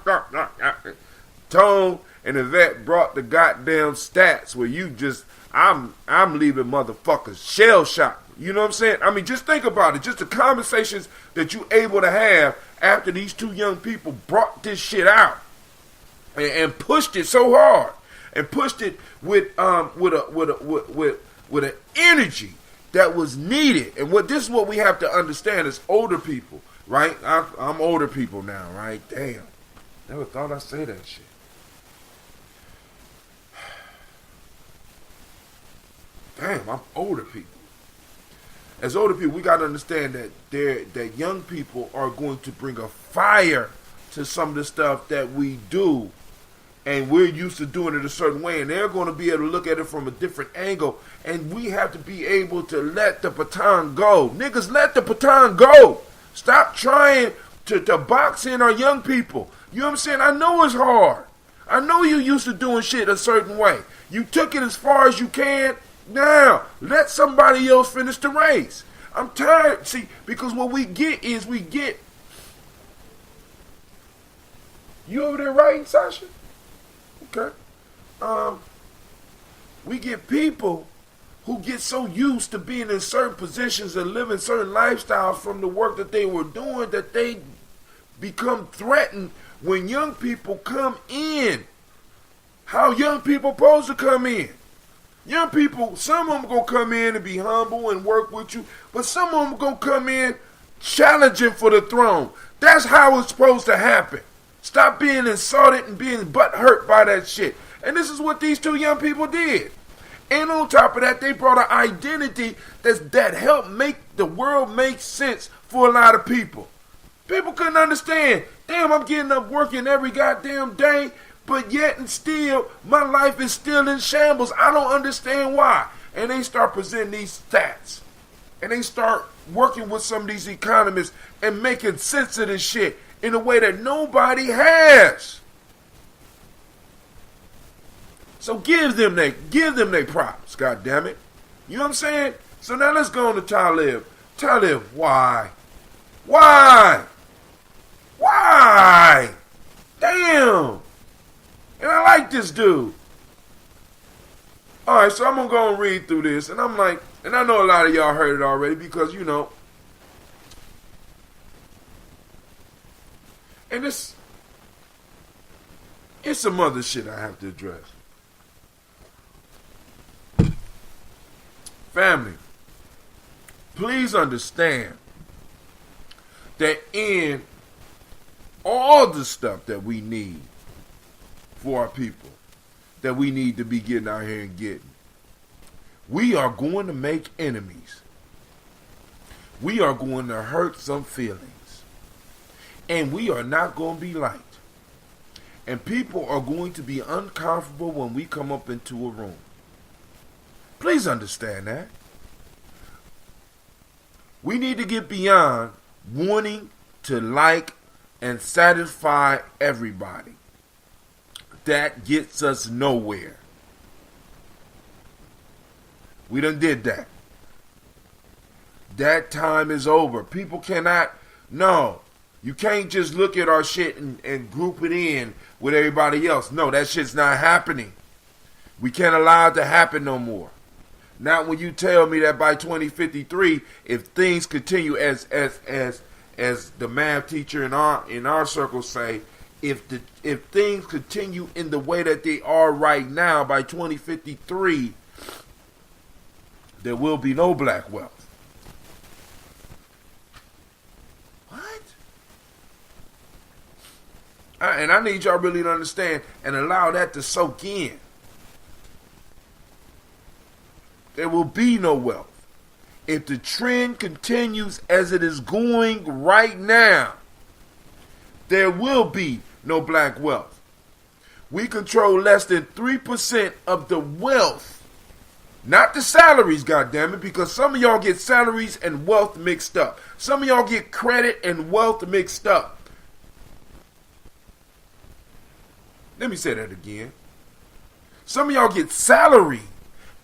Tone and Yvette brought the goddamn stats where you just, I'm leaving motherfuckers shell shocked. You know what I'm saying? I mean, just think about it. Just the conversations that you able to have after these two young people brought this shit out and pushed it so hard and pushed it with an energy that was needed. And this is what we have to understand as older people, right? I'm older people now, right? Damn, never thought I'd say that shit. Damn, I'm older people. As older people, we got to understand that young people are going to bring a fire to some of the stuff that we do, and we're used to doing it a certain way, and they're going to be able to look at it from a different angle, and we have to be able to let the baton go. Niggas, let the baton go. Stop trying to box in our young people. You know what I'm saying? I know it's hard. I know you used to doing shit a certain way. You took it as far as you can. Now, let somebody else finish the race. I'm tired. See, because what we get is you over there writing, Sasha? Okay. We get people who get so used to being in certain positions and living certain lifestyles from the work that they were doing that they become threatened when young people come in. How young people supposed to come in? Young people, some of them going to come in and be humble and work with you, but some of them going to come in challenging for the throne. That's how it's supposed to happen. Stop being insulted and being butthurt by that shit. And this is what these two young people did. And on top of that, they brought an identity that helped make the world make sense for a lot of people. People couldn't understand. Damn, I'm getting up working every goddamn day. But yet and still, my life is still in shambles. I don't understand why. And they start presenting these stats. And they start working with some of these economists and making sense of this shit in a way that nobody has. So give them their props, goddammit. You know what I'm saying? So now let's go on to Talib. Talib, why? Why? Why? Damn. And I like this dude. Alright, so I'm going to go and read through this. And I'm like, and I know a lot of y'all heard it already because, you know, And it's some other shit I have to address. Family, please understand that in all the stuff that we need for our people, that we need to be getting out here and getting, we are going to make enemies. We are going to hurt some feelings. And we are not going to be liked. And people are going to be uncomfortable when we come up into a room. Please understand that. We need to get beyond wanting to like and satisfy everybody. That gets us nowhere. We done did that. That time is over. People cannot, no. You can't just look at our shit and group it in with everybody else. No, that shit's not happening. We can't allow it to happen no more. Not when you tell me that by 2053, if things continue as the math teacher in our circle say, if things continue in the way that they are right now, by 2053, there will be no black wealth. And I need y'all really to understand and allow that to soak in. There will be no wealth. If the trend continues as it is going right now, there will be no black wealth. We control less than 3% of the wealth. Not the salaries, goddammit, because some of y'all get salaries and wealth mixed up. Some of y'all get credit and wealth mixed up. Let me say that again. Some of y'all get salary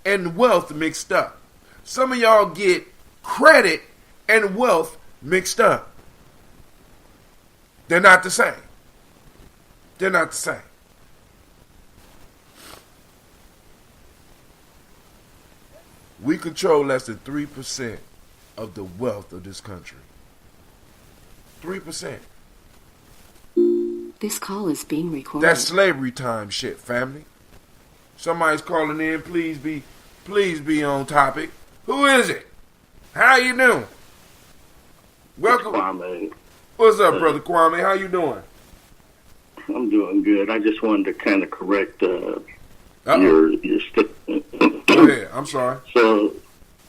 and wealth mixed up. Some of y'all get credit and wealth mixed up. They're not the same. They're not the same. We control less than 3% of the wealth of this country. 3%. This call is being recorded. That's slavery time shit, family. Somebody's calling in. Please be on topic. Who is it? How you doing? Welcome. Kwame. What's up, brother Kwame? How you doing? I'm doing good. I just wanted to kind of correct your statement. Go ahead. I'm sorry. So,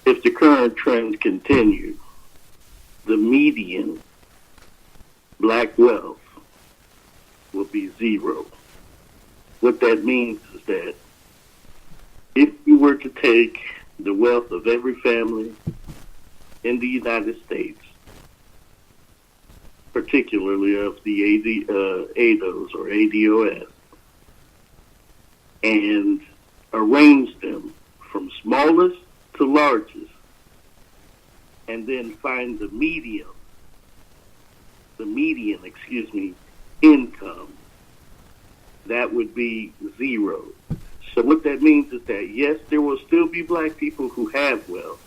if the current trends continue, the median black wealth will be zero. What that means is that if you were to take the wealth of every family in the United States, particularly of the ADOS or ADOS, and arrange them from smallest to largest, and then find the median income, that would be zero. So what that means is that, yes, there will still be black people who have wealth,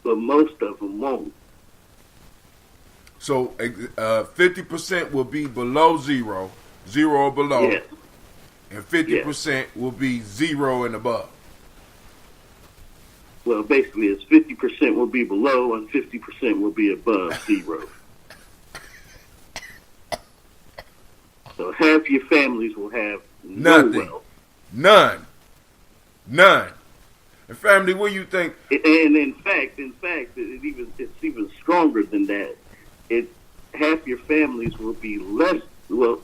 but most of them won't. So 50% will be below zero or below, yes. And 50% will be zero and above. Well, basically, it's 50% will be below and 50% will be above zero. So half your families will have no wealth. None. And family, what do you think? And in fact, it's even stronger than that. Half your families will be less. Well,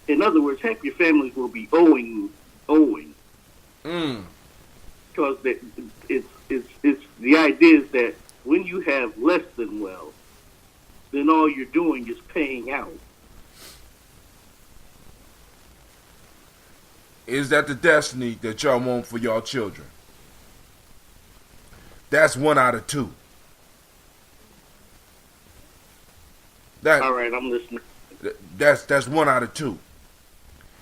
in other words, half your families will be owing. Because it's the idea is that when you have less than wealth, then all you're doing is paying out. Is that the destiny that y'all want for y'all children? That's 1 out of 2. All right, I'm listening. That's 1 out of 2.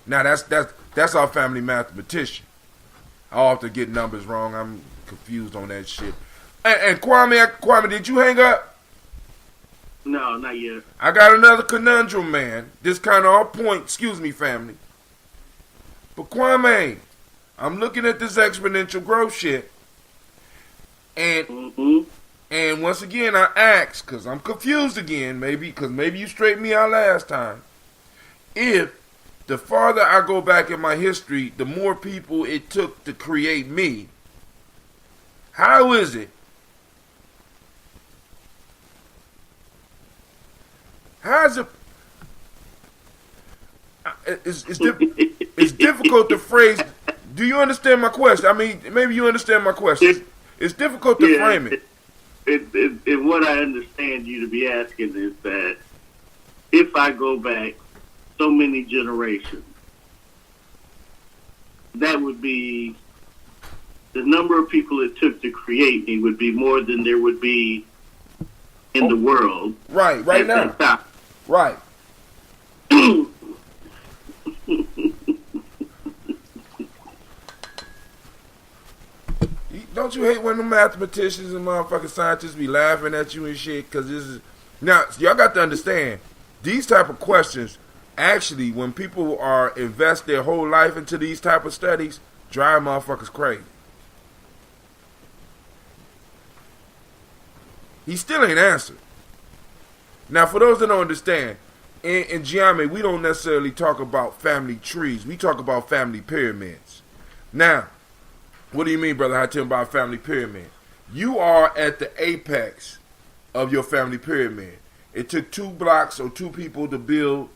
Now that's our family mathematician. I often get numbers wrong. I'm confused on that shit. And Kwame, did you hang up? No, not yet. I got another conundrum, man. This kind of off point. Excuse me, family. But Kwame, I'm looking at this exponential growth shit, and and once again I ask, because I'm confused again, maybe you straightened me out last time. If the farther I go back in my history, the more people it took to create me, how is it? How's it? It's difficult to phrase. Do you understand my question? I mean, maybe you understand my question. It's difficult to frame it. And what I understand you to be asking is that if I go back so many generations, that would be the number of people it took to create me would be more than there would be in the world. Right now. Right. Don't you hate when the mathematicians and motherfucking scientists be laughing at you and shit? Because this is now y'all got to understand these type of questions. Actually, when people are invest their whole life into these type of studies, drive motherfuckers crazy. He still ain't answered. Now, for those that don't understand, in Gye-Nyame, we don't necessarily talk about family trees. We talk about family pyramids. Now, what do you mean, Brother Hatim, about family pyramid? You are at the apex of your family pyramid. It took 2 blocks or 2 people to build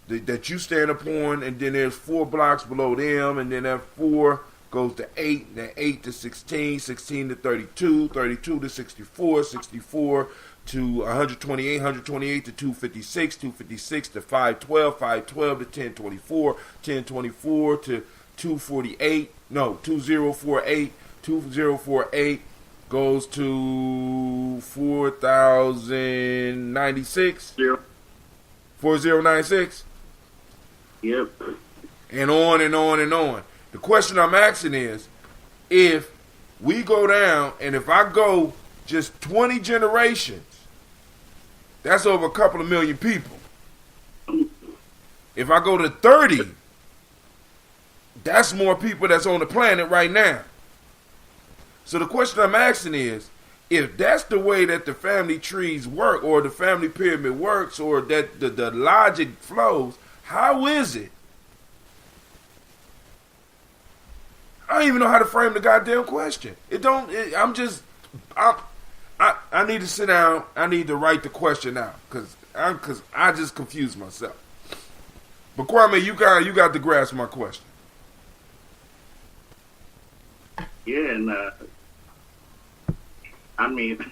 that you stand upon, and then there's 4 blocks below them, and then that 4 goes to 8, and then 8 to 16, 16 to 32, 32 to 64, 64 to 128, 128 to 256, 256 to 512, 512 to 1024, 1024 to 248, no, 2048, 2048 goes to 4096, 4096. Yep. And on and on and on. The question I'm asking is, if we go down, and if I go just 20 generations, that's over a couple of million people. If I go to 30, that's more people that's on the planet right now. So the question I'm asking is, if that's the way that the family trees work, or the family pyramid works, or that the logic flows, how is it? I don't even know how to frame the goddamn question. I need to sit down. I need to write the question out because I just confused myself. But Kwame, you got to grasp my question. Yeah, and I mean,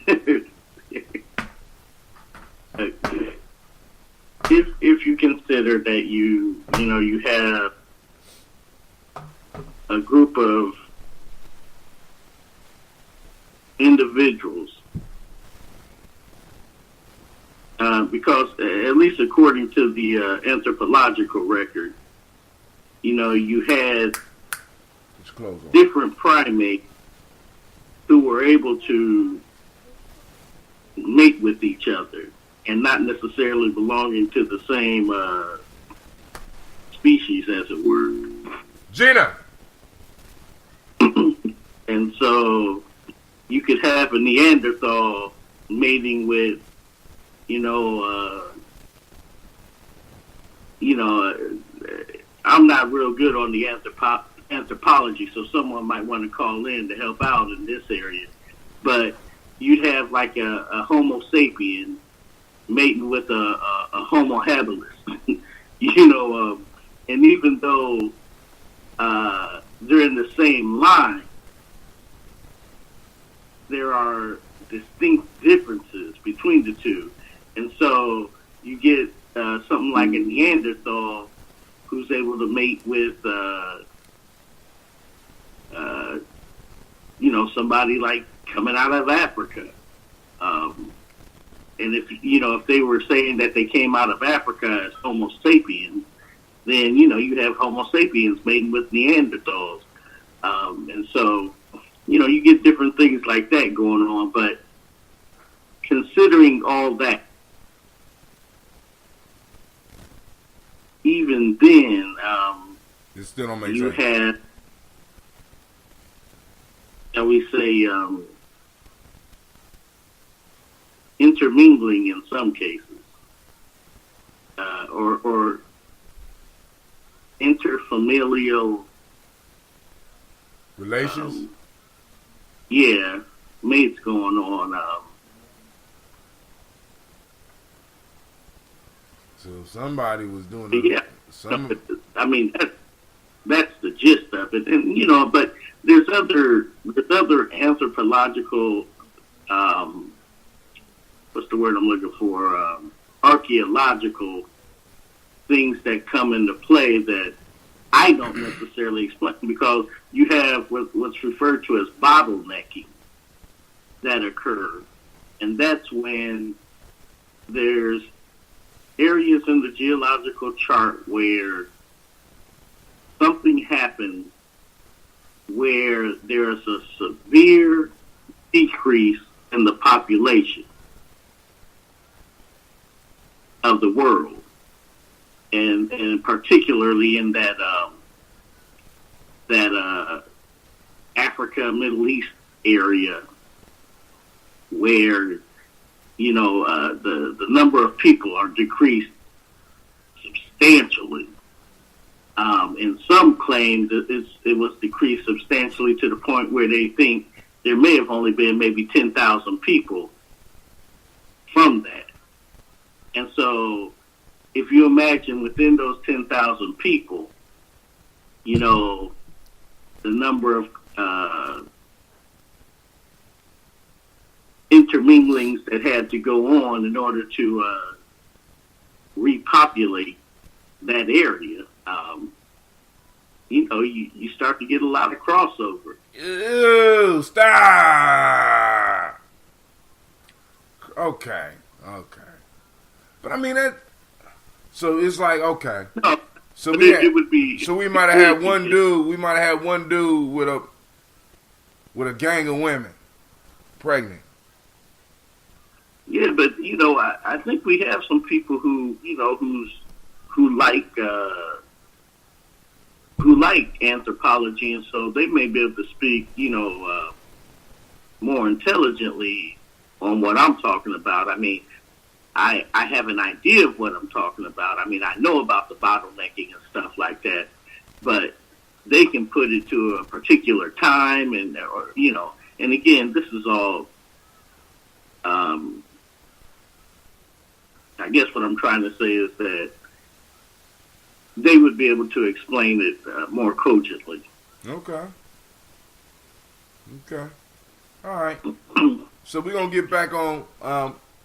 if you consider that you have a group of individuals, because at least according to the anthropological record, you had different primates who were able to mate with each other and not necessarily belonging to the same species, as it were. Gina! And so you could have a Neanderthal mating with, I'm not real good on the anthropology, so someone might want to call in to help out in this area. But you'd have like a Homo sapien mating with a Homo habilis, and even though they're in the same line, there are distinct differences between the two. And so you get something like a Neanderthal who's able to mate with, somebody like coming out of Africa. And if they were saying that they came out of Africa as Homo sapiens, then, you'd have Homo sapiens mating with Neanderthals. And so, you get different things like that going on. But considering all that, even then, it still don't make you sense. had, shall we say, intermingling in some cases, or interfamilial Relations? mates going on. So somebody was doing it. Yeah, I mean that's the gist of it, and but there's other anthropological, what's the word I'm looking for? Archaeological things that come into play that I don't necessarily explain, because you have what's referred to as bottlenecking that occurs, and that's when there's areas in the geological chart where something happens where there's a severe decrease in the population of the world, and particularly in that Africa, Middle East area, where the number of people are decreased substantially. And some claim that it was decreased substantially to the point where they think there may have only been maybe 10,000 people from that. And so if you imagine within those 10,000 people, the number of interminglings that had to go on in order to repopulate that area, you start to get a lot of crossover. Ew, stop. Okay. But I mean that. So it's like, okay. No, So it would be. So we might have had one dude. We might have had one dude with a gang of women, pregnant. Yeah, but I think we have some people who like anthropology, and so they may be able to speak more intelligently on what I'm talking about. I mean, I have an idea of what I'm talking about. I mean, I know about the bottlenecking and stuff like that, but they can put it to a particular time, and again, this is all. I guess what I'm trying to say is that they would be able to explain it more cogently. Okay. All right. So we're going to get back on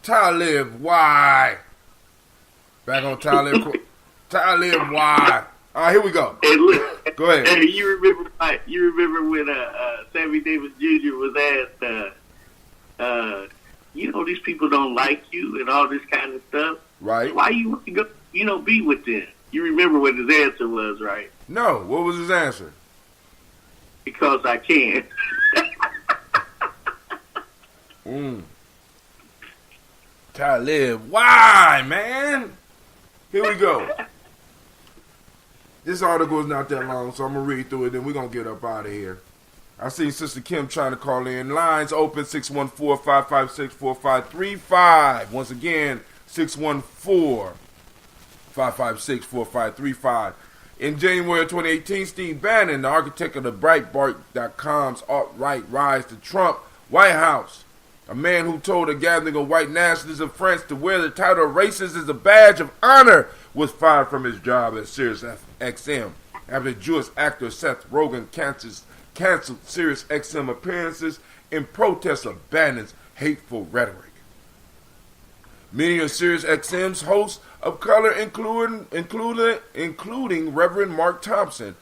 Talib. Why? Back on Talib. Talib. Why? All right, here we go. Hey, look, go ahead. Hey, you remember when Sammy Davis Jr. was asked, these people don't like you and all this kind of stuff. Right. Why you want to go, be with them? You remember what his answer was, right? No. What was his answer? Because I can. Talib. Why, man? Here we go. This article is not that long, so I'm going to read through it, then we're going to get up out of here. I see Sister Kim trying to call in. Lines open, 614-556-4535. Once again, 614-556-4535. In January of 2018, Steve Bannon, the architect of the Breitbart.com's alt-right rise to Trump White House, a man who told a gathering of white nationalists in France to wear the title of racist as a badge of honor, was fired from his job at Sirius XM after Jewish actor Seth Rogen canceled Sirius XM appearances in protest of Bannon's hateful rhetoric. Many of Sirius XM's hosts of color, including Reverend Mark Thompson,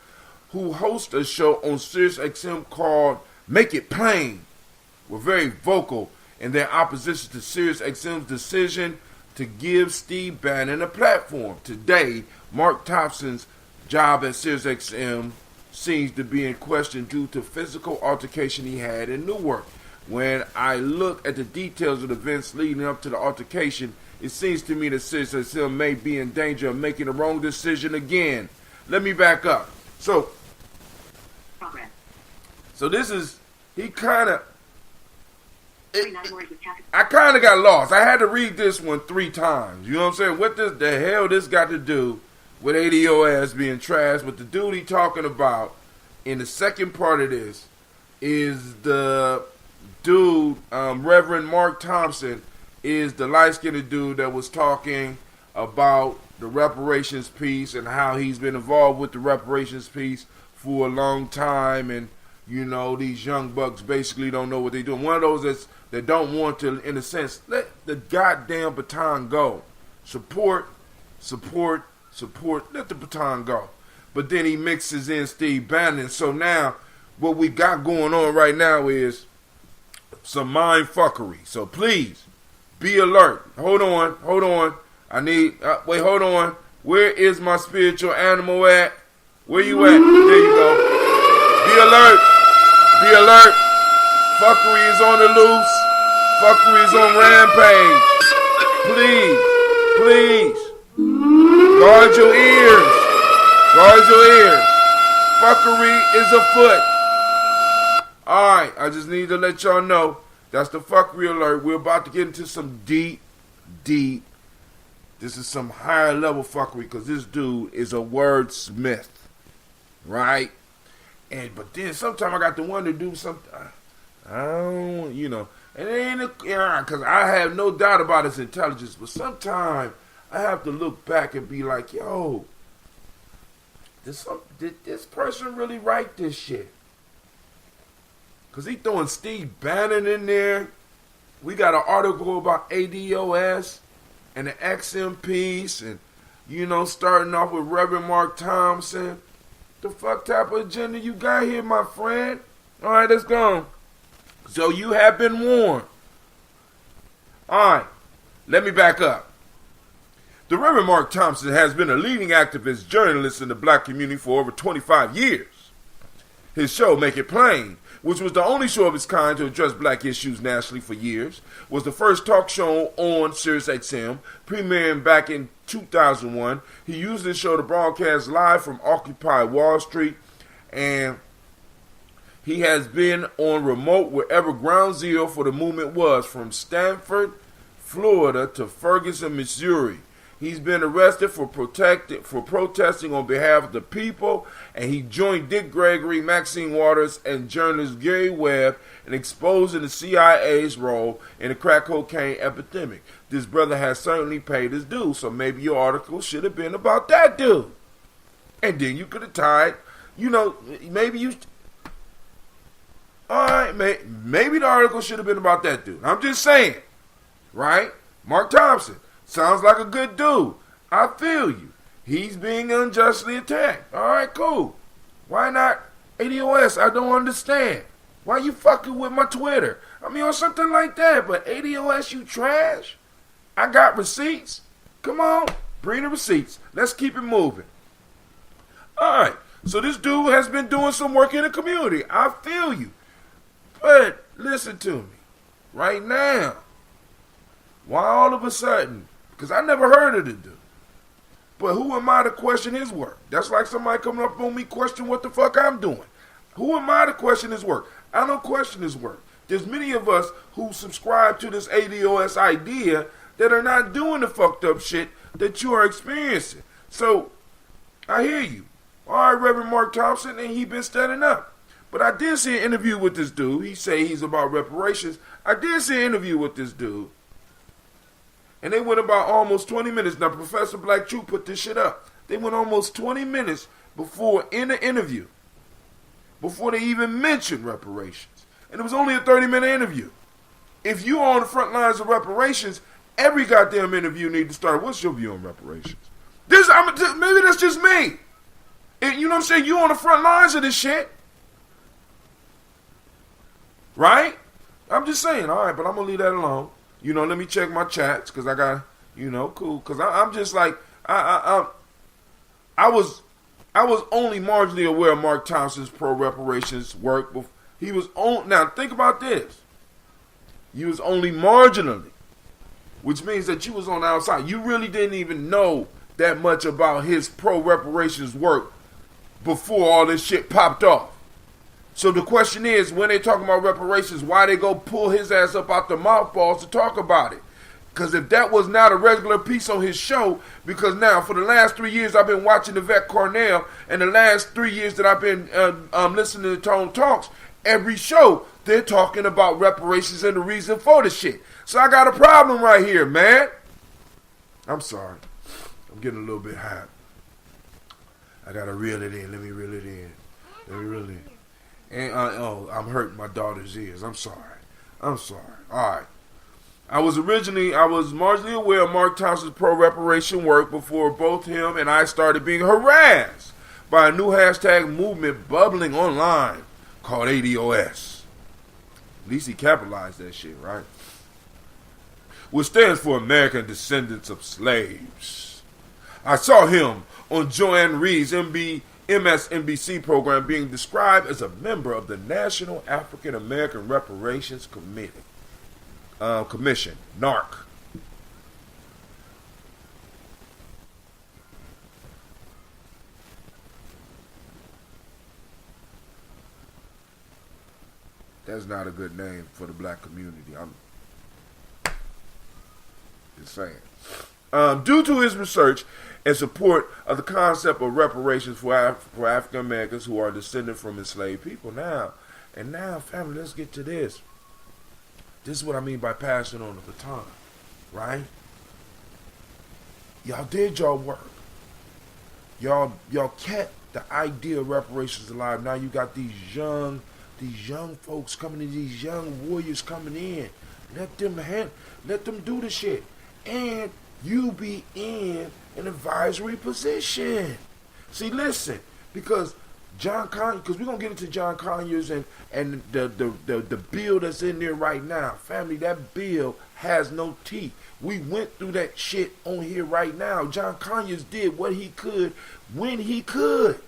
who hosts a show on Sirius XM called Make It Plain, were very vocal in their opposition to Sirius XM's decision to give Steve Bannon a platform. Today, Mark Thompson's job at Sirius XM seems to be in question due to physical altercation he had in Newark. When I look at the details of the events leading up to the altercation, it seems to me that Citizen may be in danger of making the wrong decision again. Let me back up. So this is, he kind of, I kind of got lost. I had to read this one 3 times. You know what I'm saying? What the hell this got to do with ADOS being trash? But the dude he talking about in the second part of this is the dude, Reverend Mark Thompson, is the light-skinned dude that was talking about the reparations piece and how he's been involved with the reparations piece for a long time. And, you know, these young bucks basically don't know what they're doing. One of those that don't want to, in a sense, let the goddamn baton go. Support, let the baton go. But then he mixes in Steve Bannon. So now what we got going on right now is some mind fuckery. So please be alert. Hold on. I need, wait, hold on. Where is my spiritual animal at? Where you at? There you go. Be alert. Fuckery is on the loose. Fuckery is on rampage. Please. Guard your ears. Fuckery is afoot. Alright, I just need to let y'all know that's the fuckery alert. We're about to get into some deep. This is some higher level fuckery because this dude is a wordsmith. Right? But then sometimes I got to wonder, do something. I don't, you know. And it ain't because I have no doubt about his intelligence, but sometimes I have to look back and be like, yo, did this person really write this shit? Because he throwing Steve Bannon in there. We got an article about ADOS and the XM piece, and, you know, starting off with Reverend Mark Thompson. The fuck type of agenda you got here, my friend? All right, let's go. So you have been warned. All right, let me back up. The Reverend Mark Thompson has been a leading activist journalist in the black community for over 25 years. His show, Make It Plain, which was the only show of its kind to address black issues nationally for years, was the first talk show on SiriusXM, premiering back in 2001. He used this show to broadcast live from Occupy Wall Street, and he has been on remote wherever ground zero for the movement was, from Stanford, Florida to Ferguson, Missouri. He's been arrested for protesting on behalf of the people, and he joined Dick Gregory, Maxine Waters, and journalist Gary Webb in exposing the CIA's role in the crack cocaine epidemic. This brother has certainly paid his dues, so maybe your article should have been about that dude. And then you could have tied, you know, maybe you... Alright, maybe the article should have been about that dude. I'm just saying, right? Mark Thompson. Sounds like a good dude. I feel you. He's being unjustly attacked. All right, cool. Why not ADOS? I don't understand. Why you fucking with my Twitter? I mean, or something like that. But ADOS, you trash? I got receipts. Come on. Bring the receipts. Let's keep it moving. All right. So this dude has been doing some work in the community. I feel you. But listen to me. Right now. Why all of a sudden? Because I never heard of the dude. But who am I to question his work? That's like somebody coming up on me question what the fuck I'm doing. Who am I to question his work? I don't question his work. There's many of us who subscribe to this ADOS idea that are not doing the fucked up shit that you are experiencing. So, I hear you. All right, Reverend Mark Thompson, and he been standing up. But I did see an interview with this dude. He say he's about reparations. I did see an interview with this dude. And they went about almost 20 minutes. Now, Professor Black True put this shit up. They went almost 20 minutes before, in the interview, before they even mentioned reparations. And it was only a 30-minute interview. If you are on the front lines of reparations, every goddamn interview need to start, what's your view on reparations? Maybe that's just me. And you know what I'm saying? You on the front lines of this shit. Right? I'm just saying, all right, but I'm going to leave that alone. You know, let me check my chats because I got, you know, cool. Because I'm just like, I was only marginally aware of Mark Thompson's pro-reparations work. He was on. Now, think about this. He was only marginally which means that you was on the outside. You really didn't even know that much about his pro-reparations work before all this shit popped off. So the question is, when they talking about reparations, why they go pull his ass up out the mothballs to talk about it? Because if that was not a regular piece on his show, because now for the last 3 years I've been watching Yvette Carnell, and the last 3 years that I've been listening to Tone Talks, every show they're talking about reparations and the reason for the shit. So I got a problem right here, man. I'm sorry. I'm getting a little bit high. I got to reel it in. Let me reel it in. And I'm hurting my daughter's ears. I'm sorry. All right. I was marginally aware of Mark Thompson's pro-reparation work before both him and I started being harassed by a new hashtag movement bubbling online called ADOS. At least he capitalized that shit, right? Which stands for American Descendants of Slaves. I saw him on Joanne Reed's MSNBC program being described as a member of the National African American Reparations Commission, NARC. That's not a good name for the black community. I'm just saying. Due to his research and support of the concept of reparations for African Americans who are descended from enslaved people. Now, family, let's get to this. This is what I mean by passing on the baton, right? Y'all did y'all work. Y'all kept the idea of reparations alive. Now you got these young folks coming in, these young warriors coming in. Let them do the shit. And you be in an advisory position. See, listen, because we're gonna get into John Conyers and the bill that's in there right now. Family, that bill has no teeth. We went through that shit on here right now. John Conyers did what he could when he could.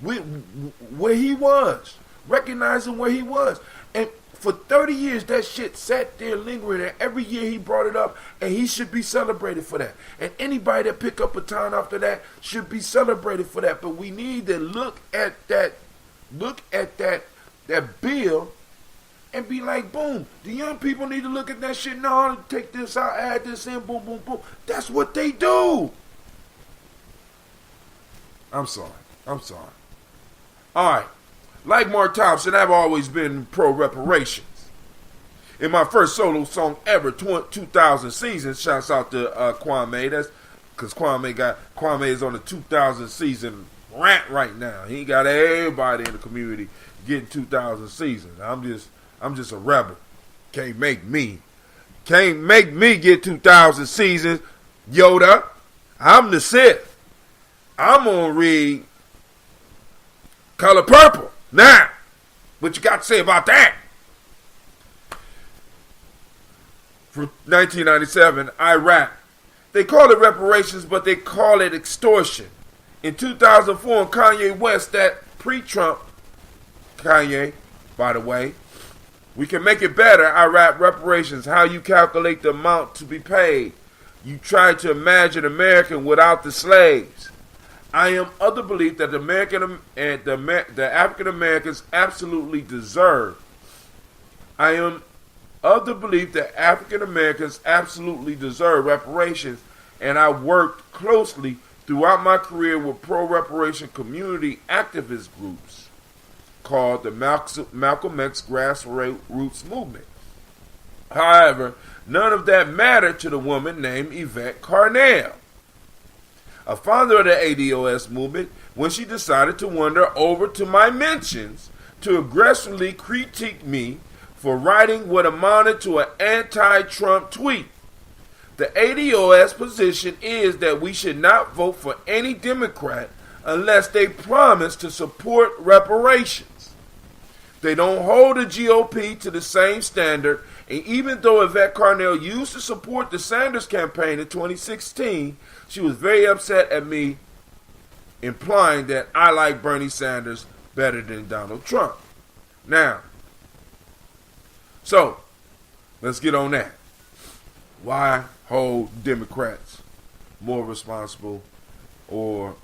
Where he was. Recognizing where he was. And for 30 years, that shit sat there lingering, and every year he brought it up, and he should be celebrated for that. And anybody that pick up a baton after that should be celebrated for that. But we need to look at that bill and be like, boom, the young people need to look at that shit. No, take this out, add this in, boom, boom, boom. That's what they do. I'm sorry. All right. Like Mark Thompson, I've always been pro-reparations. In my first solo song ever, 2000 season, shouts out to Kwame. That's because Kwame is on the 2000 season rant right now. He got everybody in the community getting 2000 season. I'm just a rebel. Can't make me get 2000 seasons. Yoda, I'm the Sith. I'm gonna read Color Purple. Now, what you got to say about that? From 1997, I rap. They call it reparations, but they call it extortion. In 2004, Kanye West, that pre-Trump Kanye, by the way, we can make it better. I rap reparations, how you calculate the amount to be paid. You try to imagine America without the slaves. I am of the belief that the African Americans absolutely deserve. I am of the belief that African Americans absolutely deserve reparations, and I worked closely throughout my career with pro-reparation community activist groups called the Malcolm X Grassroots Movement. However, none of that mattered to the woman named Yvette Carnell, a founder of the ADOS movement, when she decided to wander over to my mentions to aggressively critique me for writing what amounted to an anti-Trump tweet. The ADOS position is that we should not vote for any Democrat unless they promise to support reparations. They don't hold the GOP to the same standard, and even though Yvette Carnell used to support the Sanders campaign in 2016, she was very upset at me, implying that I like Bernie Sanders better than Donald Trump. Now, so, let's get on that. Why hold Democrats more responsible or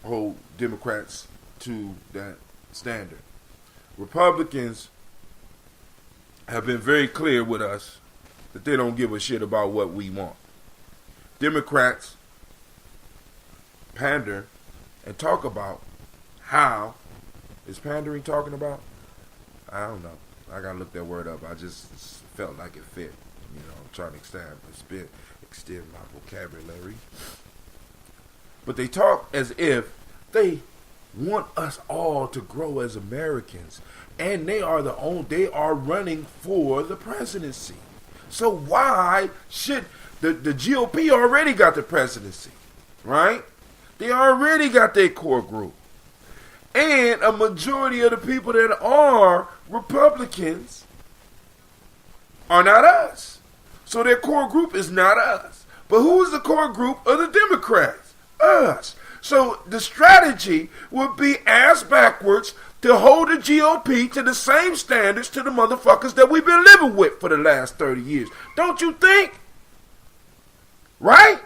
hold Democrats to that standard? Republicans have been very clear with us that they don't give a shit about what we want. Democrats pander and talk about how is pandering talking about? I don't know. I gotta look that word up. I just felt like it fit. You know, I'm trying to extend my vocabulary. But they talk as if they want us all to grow as Americans, and they are running for the presidency. So why should the GOP already got the presidency, right? They already got their core group. And a majority of the people that are Republicans are not us. So their core group is not us. But who is the core group of the Democrats? Us. So the strategy would be ass backwards to hold the GOP to the same standards to the motherfuckers that we've been living with for the last 30 years. Don't you think? Right?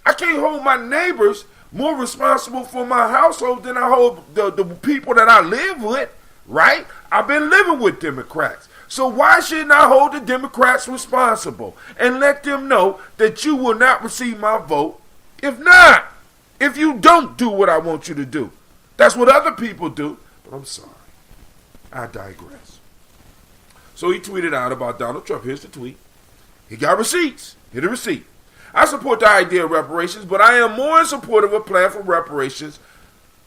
I can't hold my neighbors more responsible for my household than I hold the people that I live with, right? I've been living with Democrats. So why shouldn't I hold the Democrats responsible and let them know that you will not receive my vote if you don't do what I want you to do? That's what other people do. But I'm sorry. I digress. So he tweeted out about Donald Trump. Here's the tweet. He got receipts. Here's the receipt. I support the idea of reparations, but I am more in support of a plan for reparations.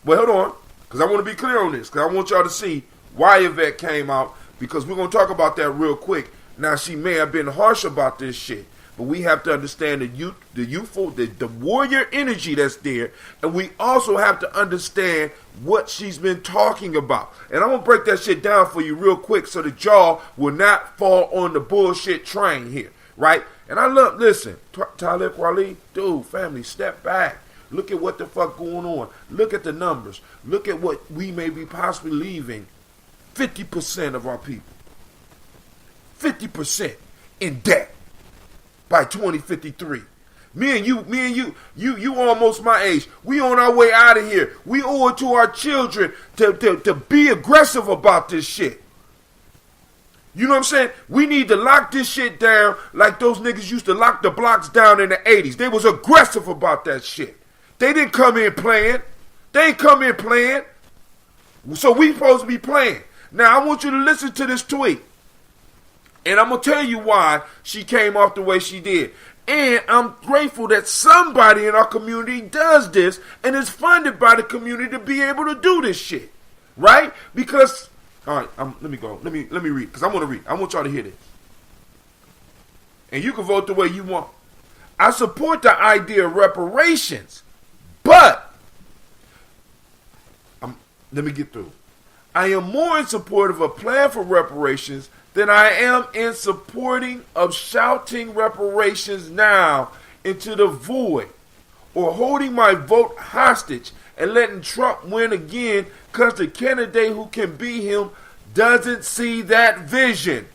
Well, hold on, because I want to be clear on this, because I want y'all to see why Yvette came out, because we're going to talk about that real quick. Now, she may have been harsh about this shit, but we have to understand the warrior energy that's there, and we also have to understand what she's been talking about. And I'm going to break that shit down for you real quick so that y'all will not fall on the bullshit train here, right? And listen, Talib Kweli, dude, family, step back. Look at what the fuck going on. Look at the numbers. Look at what we may be possibly leaving 50% of our people. 50% in debt by 2053. Me and you almost my age. We on our way out of here. We owe it to our children to be aggressive about this shit. You know what I'm saying? We need to lock this shit down like those niggas used to lock the blocks down in the 80s. They was aggressive about that shit. They didn't come in playing. They ain't come in playing. So we supposed to be playing. Now, I want you to listen to this tweet. And I'm going to tell you why she came off the way she did. And I'm grateful that somebody in our community does this and is funded by the community to be able to do this shit. Right? Because... all right, let me go. Let me read, because I want to read. I want y'all to hear this. And you can vote the way you want. I support the idea of reparations, but let me get through. I am more in support of a plan for reparations than I am in supporting of shouting reparations now into the void or holding my vote hostage and letting Trump win again because the candidate who can beat him doesn't see that vision.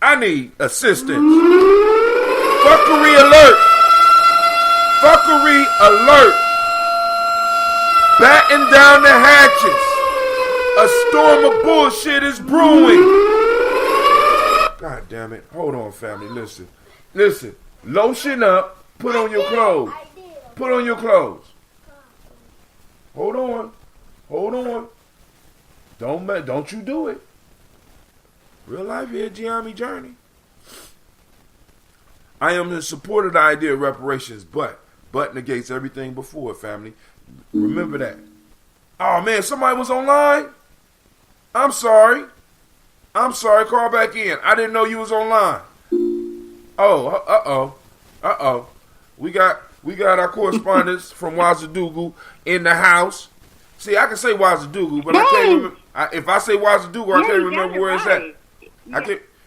I need assistance. Fuckery alert. Fuckery alert. Batten down the hatches. A storm of bullshit is brewing. God damn it. Hold on, family. Listen. Lotion up. Put on your clothes. Put on your clothes. Hold on. Don't you do it. Real life here, Gye-Nyame journey. I am in support of the idea of reparations, but negates everything before it, family. Remember that. Oh, man, somebody was online? I'm sorry. Call back in. I didn't know you was online. Oh, uh-oh. We got our correspondents from Wazadugu in the house. See, I can say Wazadugu, but I can't remember. If I say Wazadugu, I can't remember where it's at.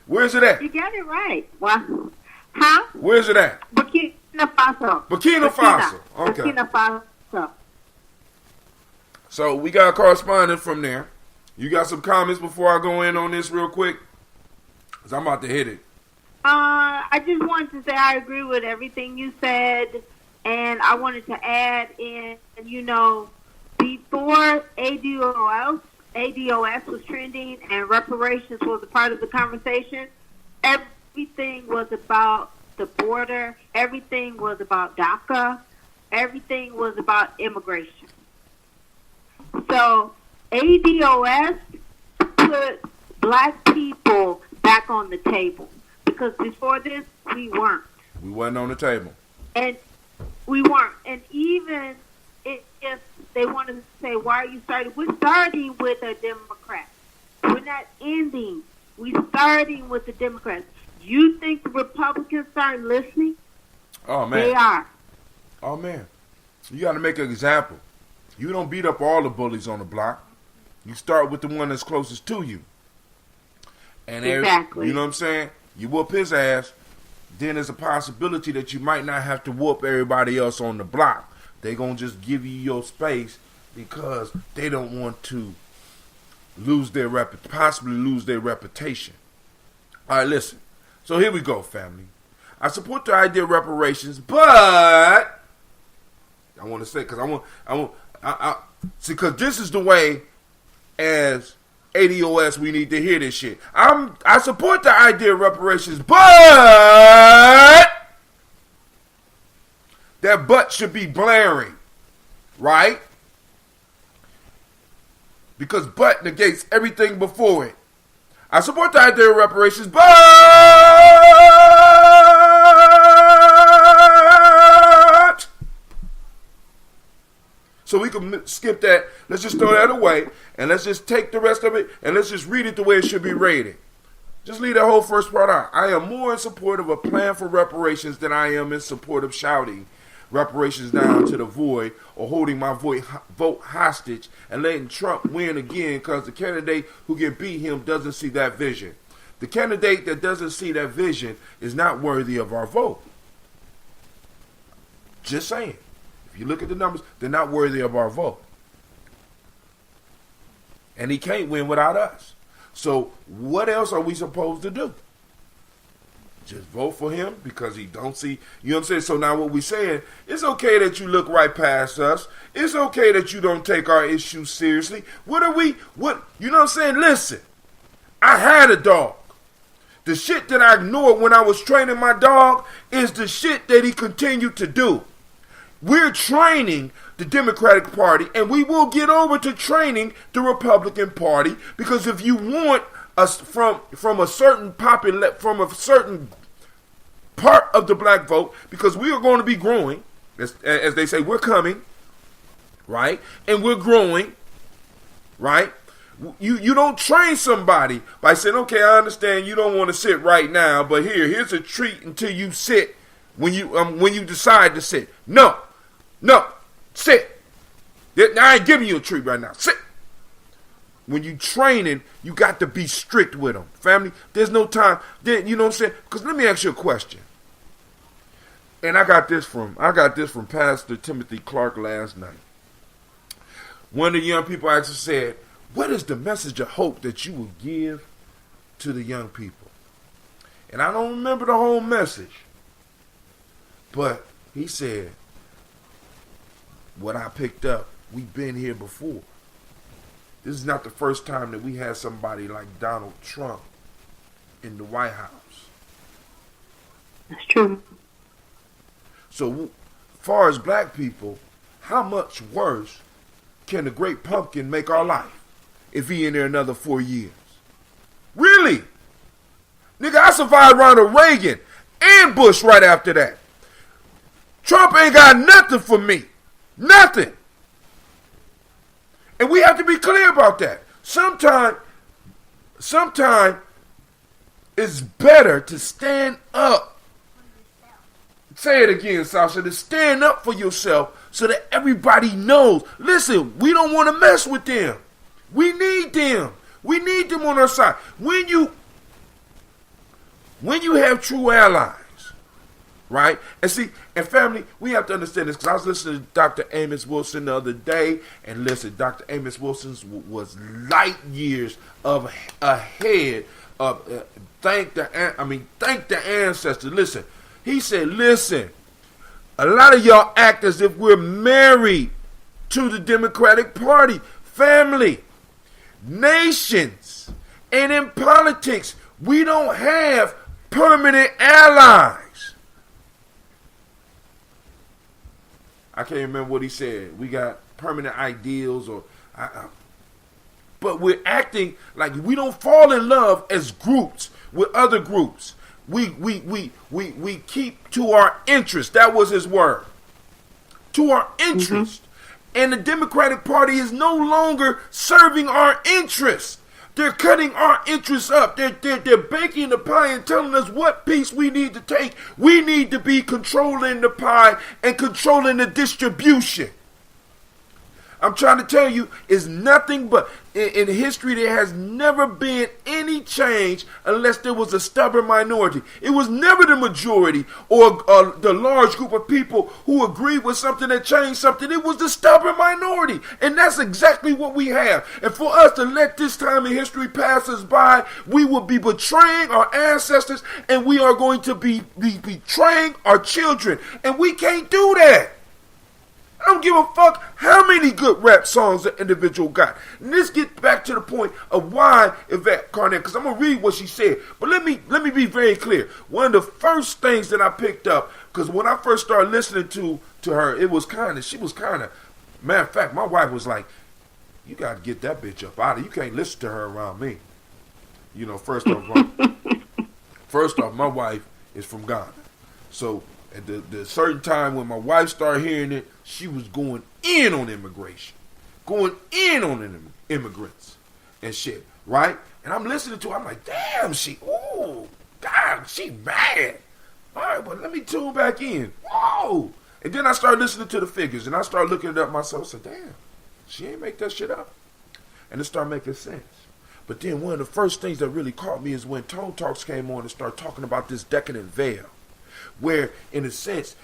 Where's it at? You got it right. Well, huh? Where's it at? Burkina Faso. Burkina Faso. Okay. Burkina Faso. So we got a correspondent from there. You got some comments before I go in on this real quick? Because I'm about to hit it. I just wanted to say I agree with everything you said, and I wanted to add in, before ADOS was trending and reparations was a part of the conversation, everything was about the border, everything was about DACA, everything was about immigration. So ADOS put black people back on the table, because before this we weren't. We wasn't on the table. And we weren't. And even if they wanted to say, why are you starting? We're starting with a Democrat. We're not ending. We're starting with the Democrats. You think the Republicans aren't listening? Oh, man. They are. Oh, man. You got to make an example. You don't beat up all the bullies on the block. You start with the one that's closest to you. And exactly. You know what I'm saying? You whoop his ass, then there's a possibility that you might not have to whoop everybody else on the block. They're going to just give you your space because they don't want to possibly lose their reputation. All right, listen. So here we go, family. I support the idea of reparations, but I want to say, because because this is the way as ADOS we need to hear this shit. I support the idea of reparations, but that butt should be blaring, right? Because butt negates everything before it. I support the idea of reparations, but so we can skip that. Let's just throw that away, and let's just take the rest of it, and let's just read it the way it should be rated. Just leave that whole first part out. I am more in support of a plan for reparations than I am in support of shouting reparations down to the void or holding my vote hostage and letting Trump win again because the candidate who can beat him doesn't see that vision. The candidate that doesn't see that vision is not worthy of our vote. Just saying. If you look at the numbers, they're not worthy of our vote. And he can't win without us. So what else are we supposed to do? Just vote for him because he don't see, you know what I'm saying? So now what we're saying, it's okay that you look right past us. It's okay that you don't take our issues seriously. You know what I'm saying? Listen, I had a dog. The shit that I ignored when I was training my dog is the shit that he continued to do. We're training the Democratic Party, and we will get over to training the Republican Party, because if you want us from a certain from a certain part of the black vote, because we are going to be growing, as they say, we're coming, right? And we're growing, right? You don't train somebody by saying, okay, I understand you don't want to sit right now, but here's a treat until you sit when you decide to sit. No, sit. I ain't giving you a treat right now. Sit. When you training, you got to be strict with them. Family, there's no time. Then, you know what I'm saying? Because let me ask you a question. And I got this from Pastor Timothy Clark last night. One of the young people actually said, what is the message of hope that you will give to the young people? And I don't remember the whole message. But he said, what I picked up, we've been here before. This is not the first time that we had somebody like Donald Trump in the White House. That's true. So, far as black people, how much worse can the great pumpkin make our life if he in there another 4 years? Really? Nigga, I survived Ronald Reagan and Bush right after that. Trump ain't got nothing for me. Nothing. And we have to be clear about that. Sometimes it's better to stand up. Say it again, Sasha. To stand up for yourself so that everybody knows. Listen, we don't want to mess with them. We need them. We need them on our side. When you have true allies, right? And see, and family, we have to understand this, because I was listening to Dr. Amos Wilson the other day, and listen, Dr. Amos Wilson was light years of ahead of, thank the ancestors. Listen, he said, listen, a lot of y'all act as if we're married to the Democratic Party. Family, nations, and in politics, we don't have permanent allies. I can't remember what he said. We got permanent ideals, but we're acting like we don't fall in love as groups with other groups. We keep to our interest. That was his word. To our interest. And the Democratic Party is no longer serving our interests. They're cutting our interests up. They're baking the pie and telling us what piece we need to take. We need to be controlling the pie and controlling the distribution. I'm trying to tell you, it's nothing but, in history, there has never been any change unless there was a stubborn minority. It was never the majority or the large group of people who agreed with something that changed something. It was the stubborn minority. And that's exactly what we have. And for us to let this time in history pass us by, we will be betraying our ancestors, and we are going to be betraying our children. And we can't do that. I don't give a fuck how many good rap songs the individual got. And let's get back to the point of why Yvette Carnell, because I'm going to read what she said. But let me be very clear. One of the first things that I picked up, because when I first started listening to her, she was kind of, matter of fact, my wife was like, you got to get that bitch up out of. You can't listen to her around me. You know, first off, my wife is from Ghana. So at the certain time when my wife started hearing it, she was going in on immigration, going in on immigrants and shit, right? And I'm listening to her, I'm like, damn, she mad. All right, but let me tune back in. Whoa. And then I started listening to the figures, and I started looking it up myself. I said, damn, she ain't make that shit up. And it started making sense. But then one of the first things that really caught me is when Tone Talks came on and started talking about this decadent veil, where, in a sense,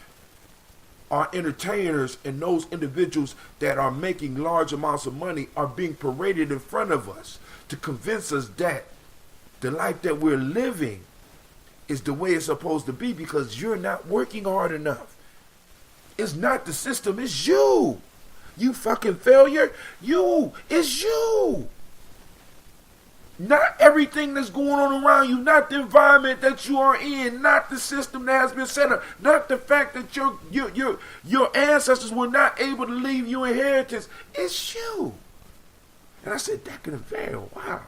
our entertainers and those individuals that are making large amounts of money are being paraded in front of us to convince us that the life that we're living is the way it's supposed to be because you're not working hard enough. It's not the system, it's you. You fucking failure. It's you. Not everything that's going on around you, not the environment that you are in, not the system that has been set up, not the fact that your ancestors were not able to leave you inheritance. It's you. And I said, that can veil. Wow.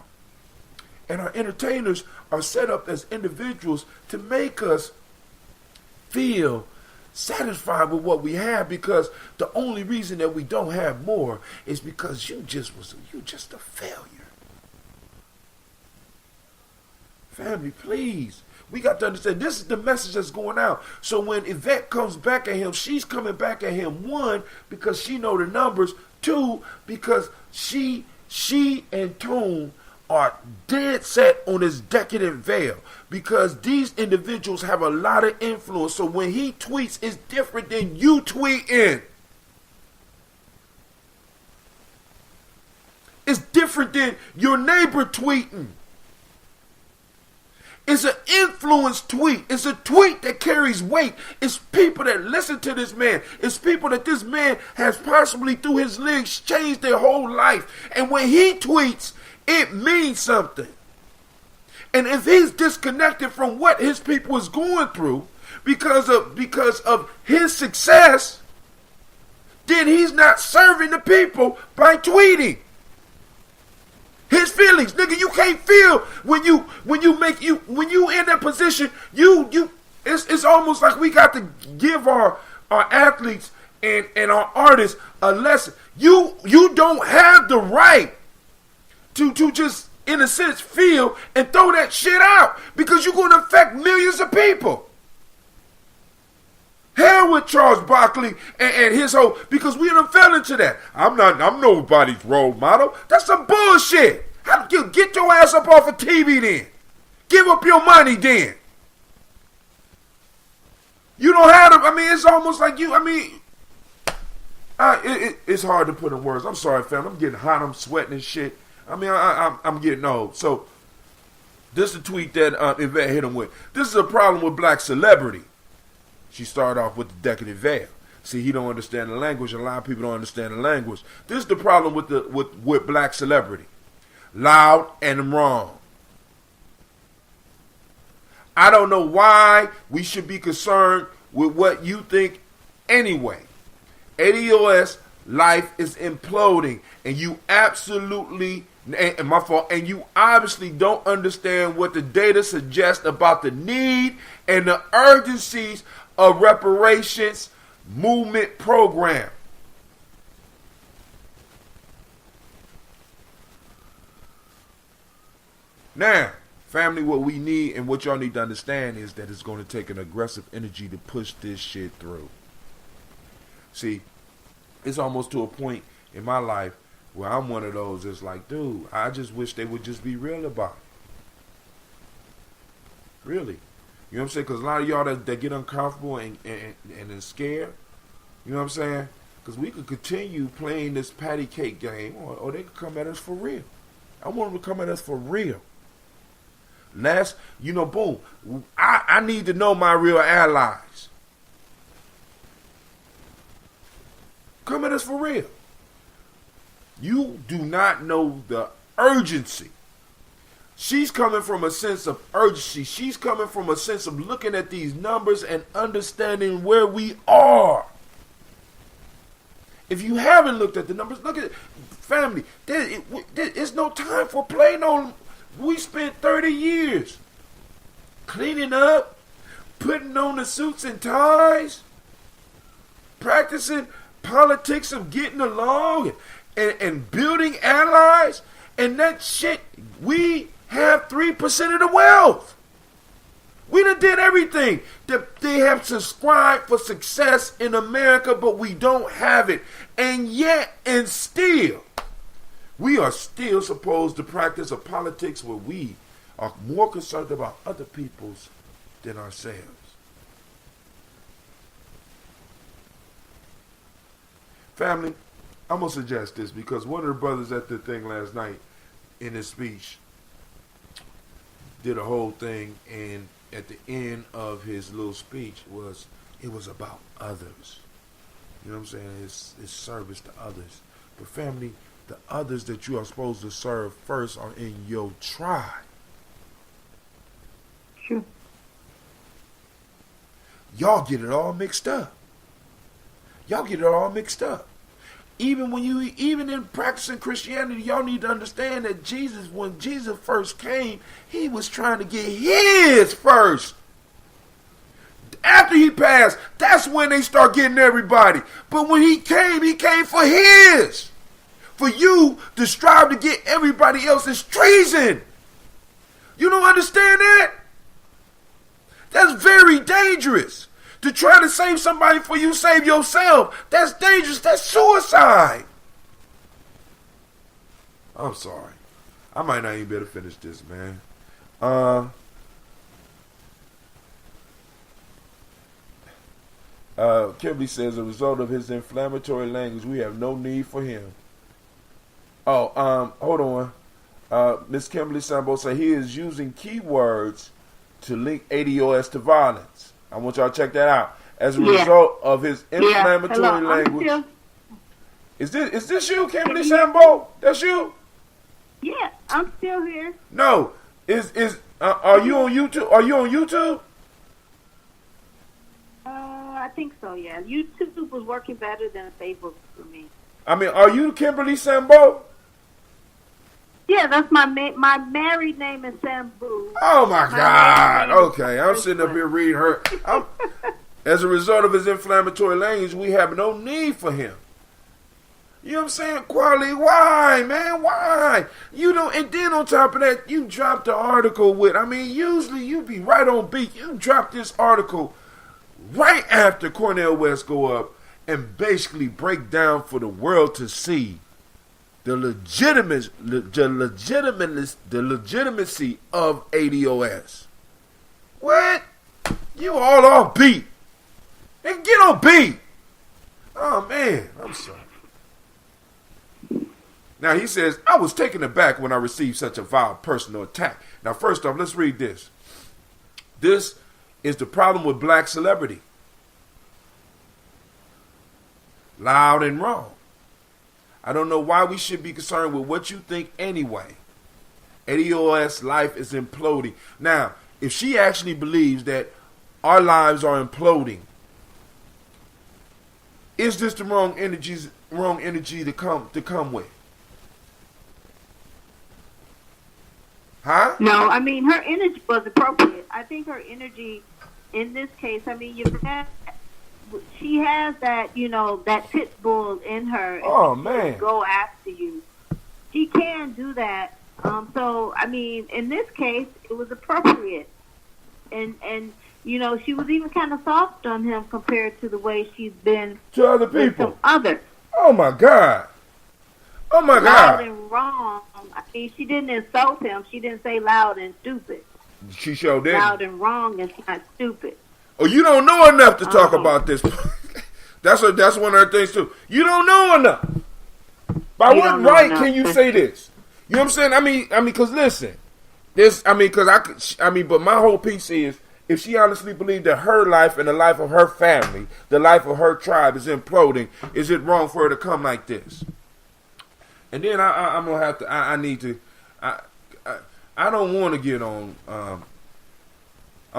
And our entertainers are set up as individuals to make us feel satisfied with what we have, because the only reason that we don't have more is because you just a failure. Family, please. We got to understand this is the message that's going out. So when Yvette comes back at him, she's coming back at him, one, because she know the numbers, two, because she and Tone are dead set on this decadent veil, because these individuals have a lot of influence. So when he tweets, it's different than you tweeting. It's different than your neighbor tweeting. It's an influence tweet. It's a tweet that carries weight. It's people that listen to this man. It's people that this man has possibly through his lyrics changed their whole life. And when he tweets, it means something. And if he's disconnected from what his people is going through because of his success, then he's not serving the people by tweeting. His feelings, nigga, you can't feel when you in that position, it's almost like we got to give our athletes and our artists a lesson. You don't have the right to just, in a sense, feel and throw that shit out, because you're going to affect millions of people. Hell with Charles Barkley and his whole, because we done fell into that. I'm nobody's role model. That's some bullshit. Get your ass up off of TV then. Give up your money then. You don't have to. I mean, it's almost like you. I mean, it's hard to put in words. I'm sorry, fam. I'm getting hot. I'm sweating and shit. I mean, I'm getting old. So, this is a tweet that Yvette hit him with. This is a problem with black celebrity. She started off with the decadent veil. See, he don't understand the language. A lot of people don't understand the language. This is the problem with black celebrity. Loud and wrong. I don't know why we should be concerned with what you think anyway. ADOS life is imploding, and you absolutely, and my fault, and you obviously don't understand what the data suggests about the need and the urgencies of reparations movement program. Now, family, what we need and what y'all need to understand is that it's going to take an aggressive energy to push this shit through. See, it's almost to a point in my life where I'm one of those that's like, dude, I just wish they would just be real about it. Really. You know what I'm saying? Because a lot of y'all that get uncomfortable and scared, you know what I'm saying? Because we could continue playing this patty cake game, or they could come at us for real. I want them to come at us for real. Last, boom. I need to know my real allies. Come at us for real. You do not know the urgency. She's coming from a sense of urgency. She's coming from a sense of looking at these numbers and understanding where we are. If you haven't looked at the numbers, look at it. Family, there's no time for play. No, we spent 30 years cleaning up, putting on the suits and ties, practicing politics of getting along and building allies. And that shit, we have 3% of the wealth. We done did everything. They have subscribed for success in America, but we don't have it. And yet, and still, we are still supposed to practice a politics where we are more concerned about other people's than ourselves. Family, I'm going to suggest this because one of the brothers at the thing last night in his speech did a whole thing, and at the end of his little speech it was about others. You know what I'm saying? It's service to others. But family, the others that you are supposed to serve first are in your tribe. Sure. Y'all get it all mixed up. Even in practicing Christianity, y'all need to understand that when Jesus first came, he was trying to get his first. After he passed, that's when they start getting everybody. But when he came for his. For you to strive to get everybody else is treason. You don't understand that? That's very dangerous. To try to save somebody for you save yourself. That's dangerous. That's suicide. I'm sorry. I might not even be able to finish this, man. Kimberly says, as a result of his inflammatory language, we have no need for him. Hold on. Miss Kimberly Sambo said he is using keywords to link ADOS to violence. I want y'all to check that out. As a result of his inflammatory language. Is this you, Kimberly Sambo? That's you? Yeah, I'm still here. No. Are you on YouTube? Are you on YouTube? I think so, yeah. YouTube was working better than Facebook for me. I mean, are you Kimberly Sambo? Yeah, that's my married name is Sambu. Oh my God! Okay, I'm sitting up here reading her. As a result of his inflammatory language, we have no need for him. You know what I'm saying? Quality, why, man? Why? You don't, and then on top of that, you dropped the article with, usually you be right on beat. You drop this article right after Cornel West go up and basically break down for the world to see the legitimacy of ADOS. What? You all off beat. And get on beat. Oh, man. I'm sorry. Now, he says, I was taken aback when I received such a vile personal attack. Now, first off, let's read this. This is the problem with black celebrity. Loud and wrong. I don't know why we should be concerned with what you think anyway. ADOS life is imploding. Now, if she actually believes that our lives are imploding, is this the wrong energy to come with? Huh? No, I mean, her energy was appropriate. I think her energy in this case, I mean, she has that, that pit bull in her. Oh, man. Go after you. She can do that. So, I mean, in this case, it was appropriate. And she was even kind of soft on him compared to the way she's been to other people. With some others. Oh, my God. Oh, my God. Loud and wrong. I mean, she didn't insult him. She didn't say loud and stupid. She sure did. Loud and wrong is not stupid. Oh, you don't know enough to talk about this. That's one of her things, too. You don't know enough. By what right can you say this? You know what I'm saying? I mean, because listen. But my whole piece is, if she honestly believed that her life and the life of her family, the life of her tribe is imploding, is it wrong for her to come like this? And then I'm gonna have to. I don't want to get on. I'm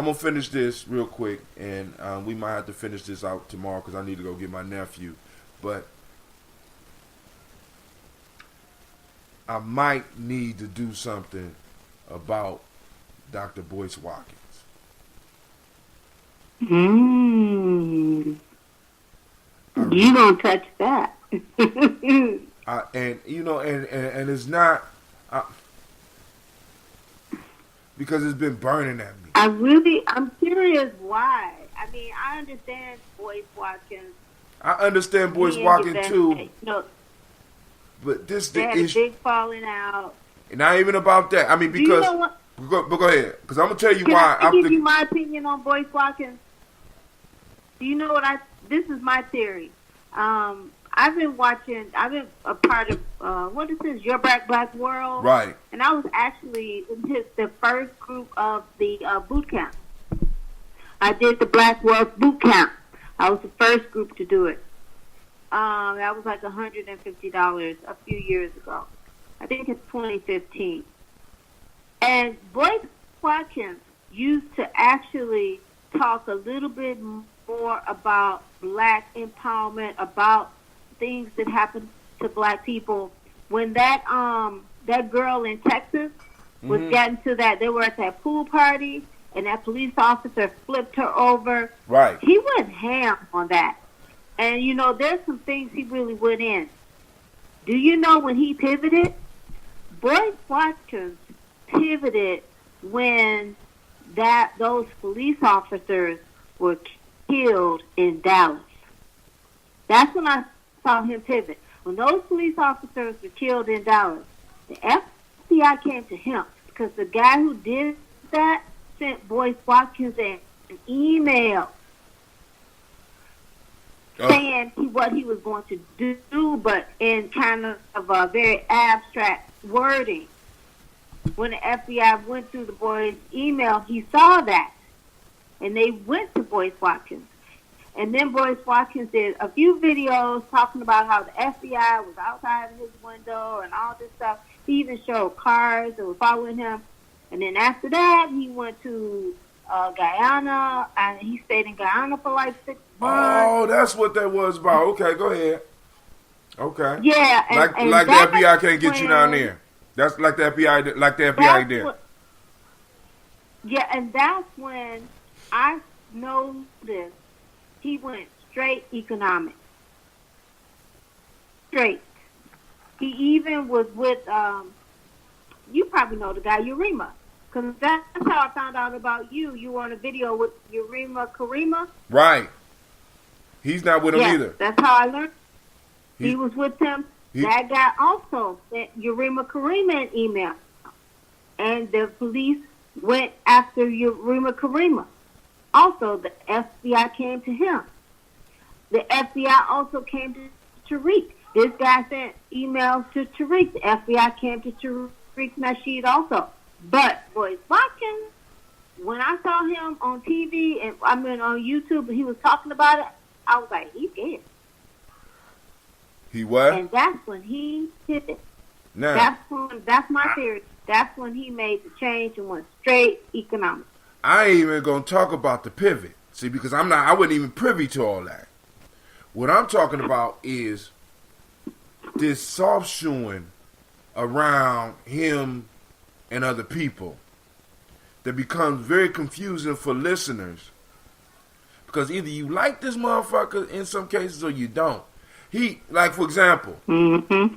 gonna finish this real quick, and we might have to finish this out tomorrow because I need to go get my nephew. But I might need to do something about Dr. Boyce Watkins. You don't touch that. And it's not because it's been burning at me. I'm curious why. I mean, I understand Boyce Watkins. I understand Boyce Watkins too. But they had a big falling out. Not even about that. I mean, because go ahead, because I'm gonna tell you why. I give you my opinion on Boyce Watkins? Do you know what this is my theory. I've been a part of, what is this, Your Black World? Right. And I was actually in the first group of the boot camp. I did the Black World boot camp. I was the first group to do it. That was like $150 a few years ago. I think it's 2015. And Boyce Watkins used to actually talk a little bit more about black empowerment, about things that happen to black people. When that girl in Texas was getting to that, they were at that pool party, and that police officer flipped her over. Right. He went ham on that. And, there's some things he really went in. Do you know when he pivoted? Boyce Watkins pivoted when those police officers were killed in Dallas. That's when I saw him pivot. When those police officers were killed in Dallas, the FBI came to him because the guy who did that sent Boyce Watkins an email saying what he was going to do, but in kind of a very abstract wording. When the FBI went through the boy's email, he saw that, and they went to Boyce Watkins. And then Boyce Watkins did a few videos talking about how the FBI was outside of his window and all this stuff. He even showed cars that were following him. And then after that, he went to Guyana, and he stayed in Guyana for like 6 months. Oh, that's what that was about. Okay, go ahead. Okay. Yeah, and like the FBI can't get you down there. That's like the FBI, there. Yeah, and that's when I noticed he went straight economic. Straight. He even was with, you probably know the guy, Urema. Because that's how I found out about you. You were on a video with Urema Karima. Right. He's not with him either. That's how I learned. He was with him. That guy also sent Urema Karima an email. And the police went after Urema Karima. Also, the FBI came to him. the FBI also came to Tariq. This guy sent emails to Tariq. The FBI came to Tariq's machine also. But Boyce Watkins, when I saw him on TV and on YouTube, and he was talking about it, I was like, he's dead. He what? And that's when he did it. Now, That's my theory. That's when he made the change and went straight economic. I ain't even gonna talk about the pivot. See, because I wasn't even privy to all that. What I'm talking about is this soft shoeing around him and other people that becomes very confusing for listeners. Because either you like this motherfucker in some cases or you don't. He, like for example,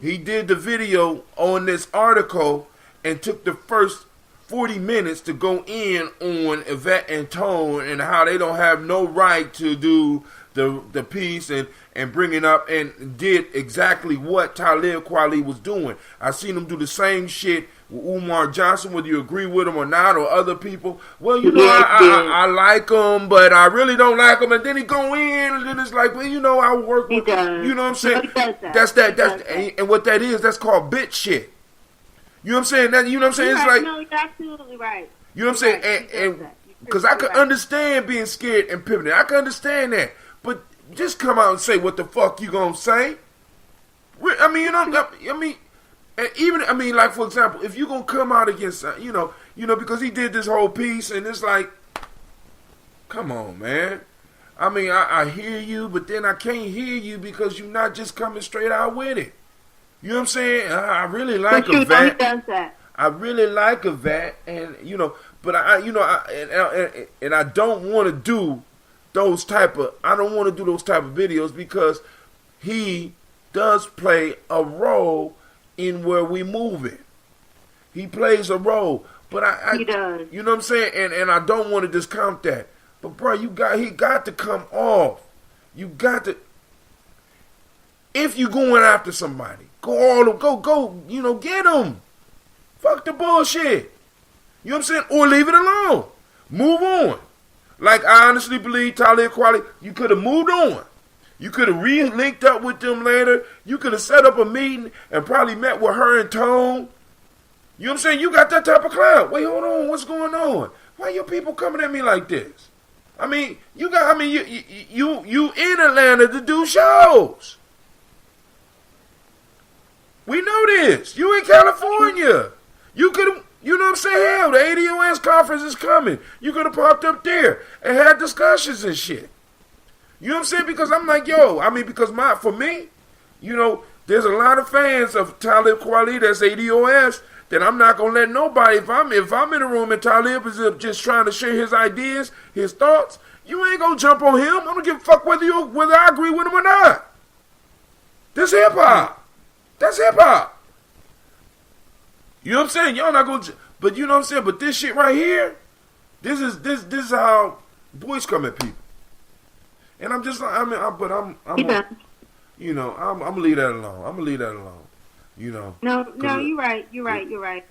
he did the video on this article and took the first 40 minutes to go in on Yvette and Tone and how they don't have no right to do the piece and bring it up, and did exactly what Talib Kweli was doing. I seen him do the same shit with Umar Johnson, whether you agree with him or not, or other people. Well, you know, I like him, but I really don't like him. And then he go in, and then it's like, well, you know, I work with, you know what I'm saying? That's and what that is, that's called bitch shit. You know what I'm saying? That, you know what I'm saying? You're It's right. like, No, you're absolutely right. you know what I'm saying? And because I could understand being scared and pivoting. I could understand that. But just come out and say what the fuck you gonna say. I mean, you know, and even, like, for example, if you gonna come out against, you know, because he did this whole piece, and it's like, come on, man. I mean, I hear you, but then I can't hear you because you're not just coming straight out with it. You know what I'm saying? I really like Yvette. I really like Yvette, and you know, but I don't want to do those type of videos because he does play a role in where we move it. He plays a role, but he does. You know what I'm saying? And I don't want to discount that. But bro, he got to come off. You got to. If you going after somebody, go, you know, get them. Fuck the bullshit. You know what I'm saying? Or leave it alone. Move on. Like, I honestly believe Talib Kweli, you could have moved on. You could have re-linked up with them later. You could have set up a meeting and probably met with her and Tone. You know what I'm saying? You got that type of clout. Wait, hold on. What's going on? Why your people coming at me like this? I mean, you in Atlanta to do shows. We know this. You in California. You could have, you know what I'm saying? Hell, the ADOS conference is coming. You could have popped up there and had discussions and shit. You know what I'm saying? Because I'm like, because for me, you know, there's a lot of fans of Talib Kweli that's ADOS that I'm not going to let nobody, if I'm in a room and Talib is just trying to share his ideas, his thoughts, you ain't going to jump on him. I don't give a fuck whether I agree with him or not. This hip-hop. That's hip-hop. You know what I'm saying? Y'all not going to, but you know what I'm saying? But this shit right here, this is how boys come at people. And I'm just like, I'm you know, I'm gonna leave that alone. You know. No, you're right.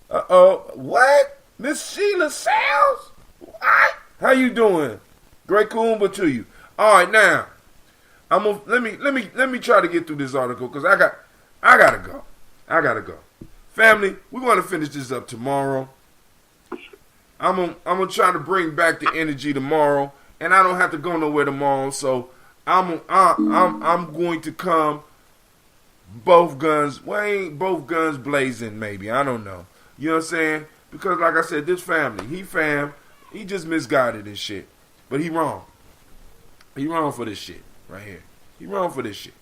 What? Miss Sheila Sales? What? How you doing? Great Kuumba to you. All right, now let me try to get through this article because I gotta go. Family, we're gonna finish this up tomorrow. I'm gonna try to bring back the energy tomorrow, and I don't have to go nowhere tomorrow. So I'm going to come both guns blazing. Maybe, I don't know. You know what I'm saying? Because like I said, this family, he just misguided and shit. But he wrong. He wrong for this shit right here. He wrong for this shit.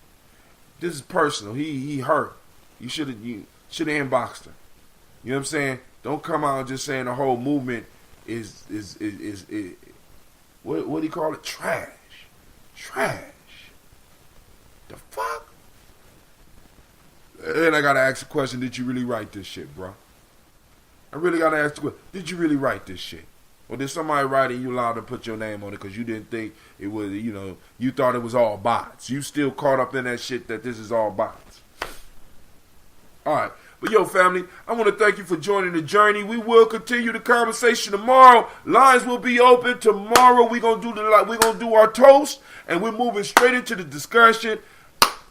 This is personal. He hurt. You should have inboxed her. You know what I'm saying? Don't come out just saying the whole movement is what do you call it? Trash. The fuck? And I gotta ask the question: did you really write this shit, bro? I really gotta ask the question: did you really write this shit? Or did somebody write it and you allowed to put your name on it because you didn't think it was, you know, you thought it was all bots. You still caught up in that shit that this is all bots. All right. But yo, family, I want to thank you for joining the journey. We will continue the conversation tomorrow. Lines will be open tomorrow. We're gonna do our toast, and we're moving straight into the discussion.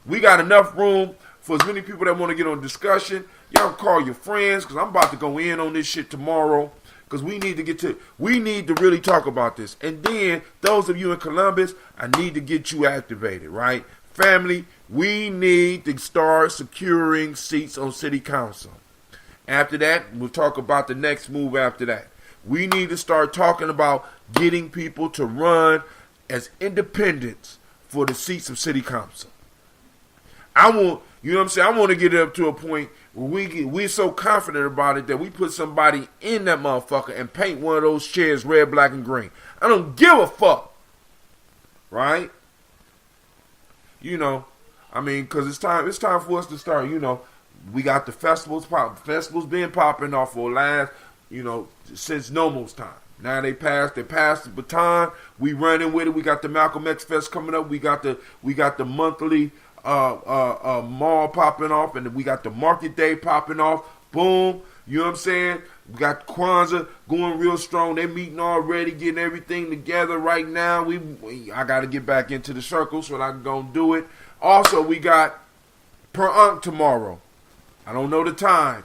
We got enough room for as many people that want to get on discussion. Y'all call your friends, because I'm about to go in on this shit tomorrow. Because we need to really talk about this. And then, those of you in Columbus, I need to get you activated, right? Family, we need to start securing seats on city council. After that, we'll talk about the next move after that. We need to start talking about getting people to run as independents for the seats of city council. I want to get it up to a point where we're so confident about it that we put somebody in that motherfucker and paint one of those chairs red, black, and green. I don't give a fuck. Right? Because it's time for us to start, we got the festivals been popping off for last, since Nomo's time. Now they passed the baton. We running with it. We got the Malcolm X Fest coming up. We got the monthly mall popping off, and we got the market day popping off. Boom. You know what I'm saying? We got Kwanzaa going real strong. They're meeting already, getting everything together right now. I got to get back into the circle so I can go and do it. Also, we got Per Unc tomorrow. I don't know the time.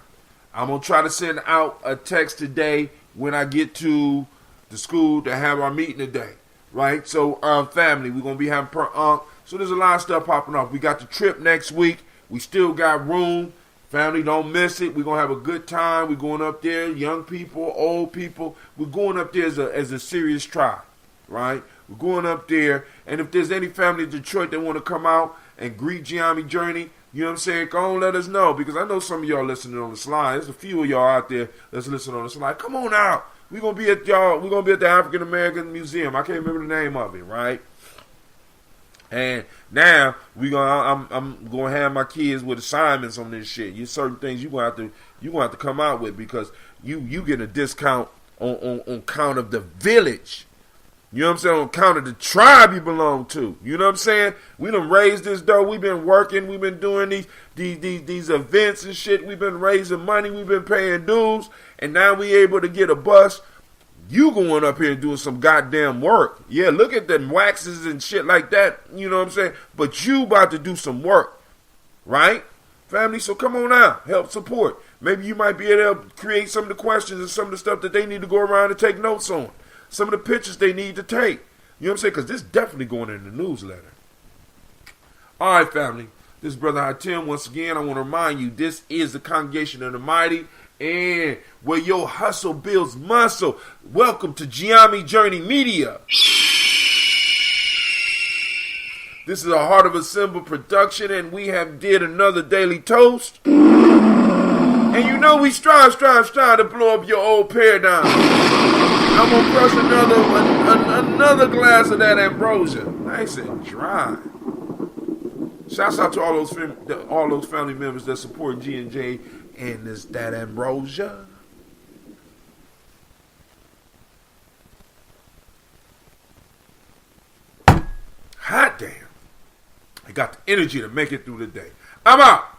I'm going to try to send out a text today when I get to the school to have our meeting today. Right? So, family, we're going to be having Per Unc. So, there's a lot of stuff popping off. We got the trip next week. We still got room. Family, don't miss it. We're going to have a good time. We're going up there, young people, old people. We're going up there as a serious tribe, right? We're going up there. And if there's any family in Detroit that want to come out and greet Gye-Nyame Journey, you know what I'm saying? Go on, let us know. Because I know some of y'all listening on the slide. There's a few of y'all out there that's listening on the slide. Come on out. We're going to be at the African American Museum. I can't remember the name of it, right? And now I'm gonna have my kids with assignments on this shit. You certain things you gonna have to come out with, because you get a discount on count of the village. You know what I'm saying? On count of the tribe you belong to. You know what I'm saying? We done raised this dough. We've been working. We've been doing these events and shit. We've been raising money. We've been paying dues, and now we able to get a bus. You going up here and doing some goddamn work. Yeah, look at them waxes and shit like that. You know what I'm saying? But you about to do some work. Right? Family, so come on out. Help support. Maybe you might be able to create some of the questions and some of the stuff that they need to go around and take notes on. Some of the pictures they need to take. You know what I'm saying? Because this is definitely going in the newsletter. All right, family. This is Brother Hatim. Once again, I want to remind you, this is the Congregation of the Mighty. And where your hustle builds muscle. Welcome to Gye-Nyame Journey Media. This is a Heart of a Symbol production, and we have did another daily toast. And you know we strive to blow up your old paradigm. I'm gonna crush another glass of that ambrosia, nice and dry. Shouts out to all those family members that support G&J. And is that ambrosia? Hot damn. I got the energy to make it through the day. I'm out.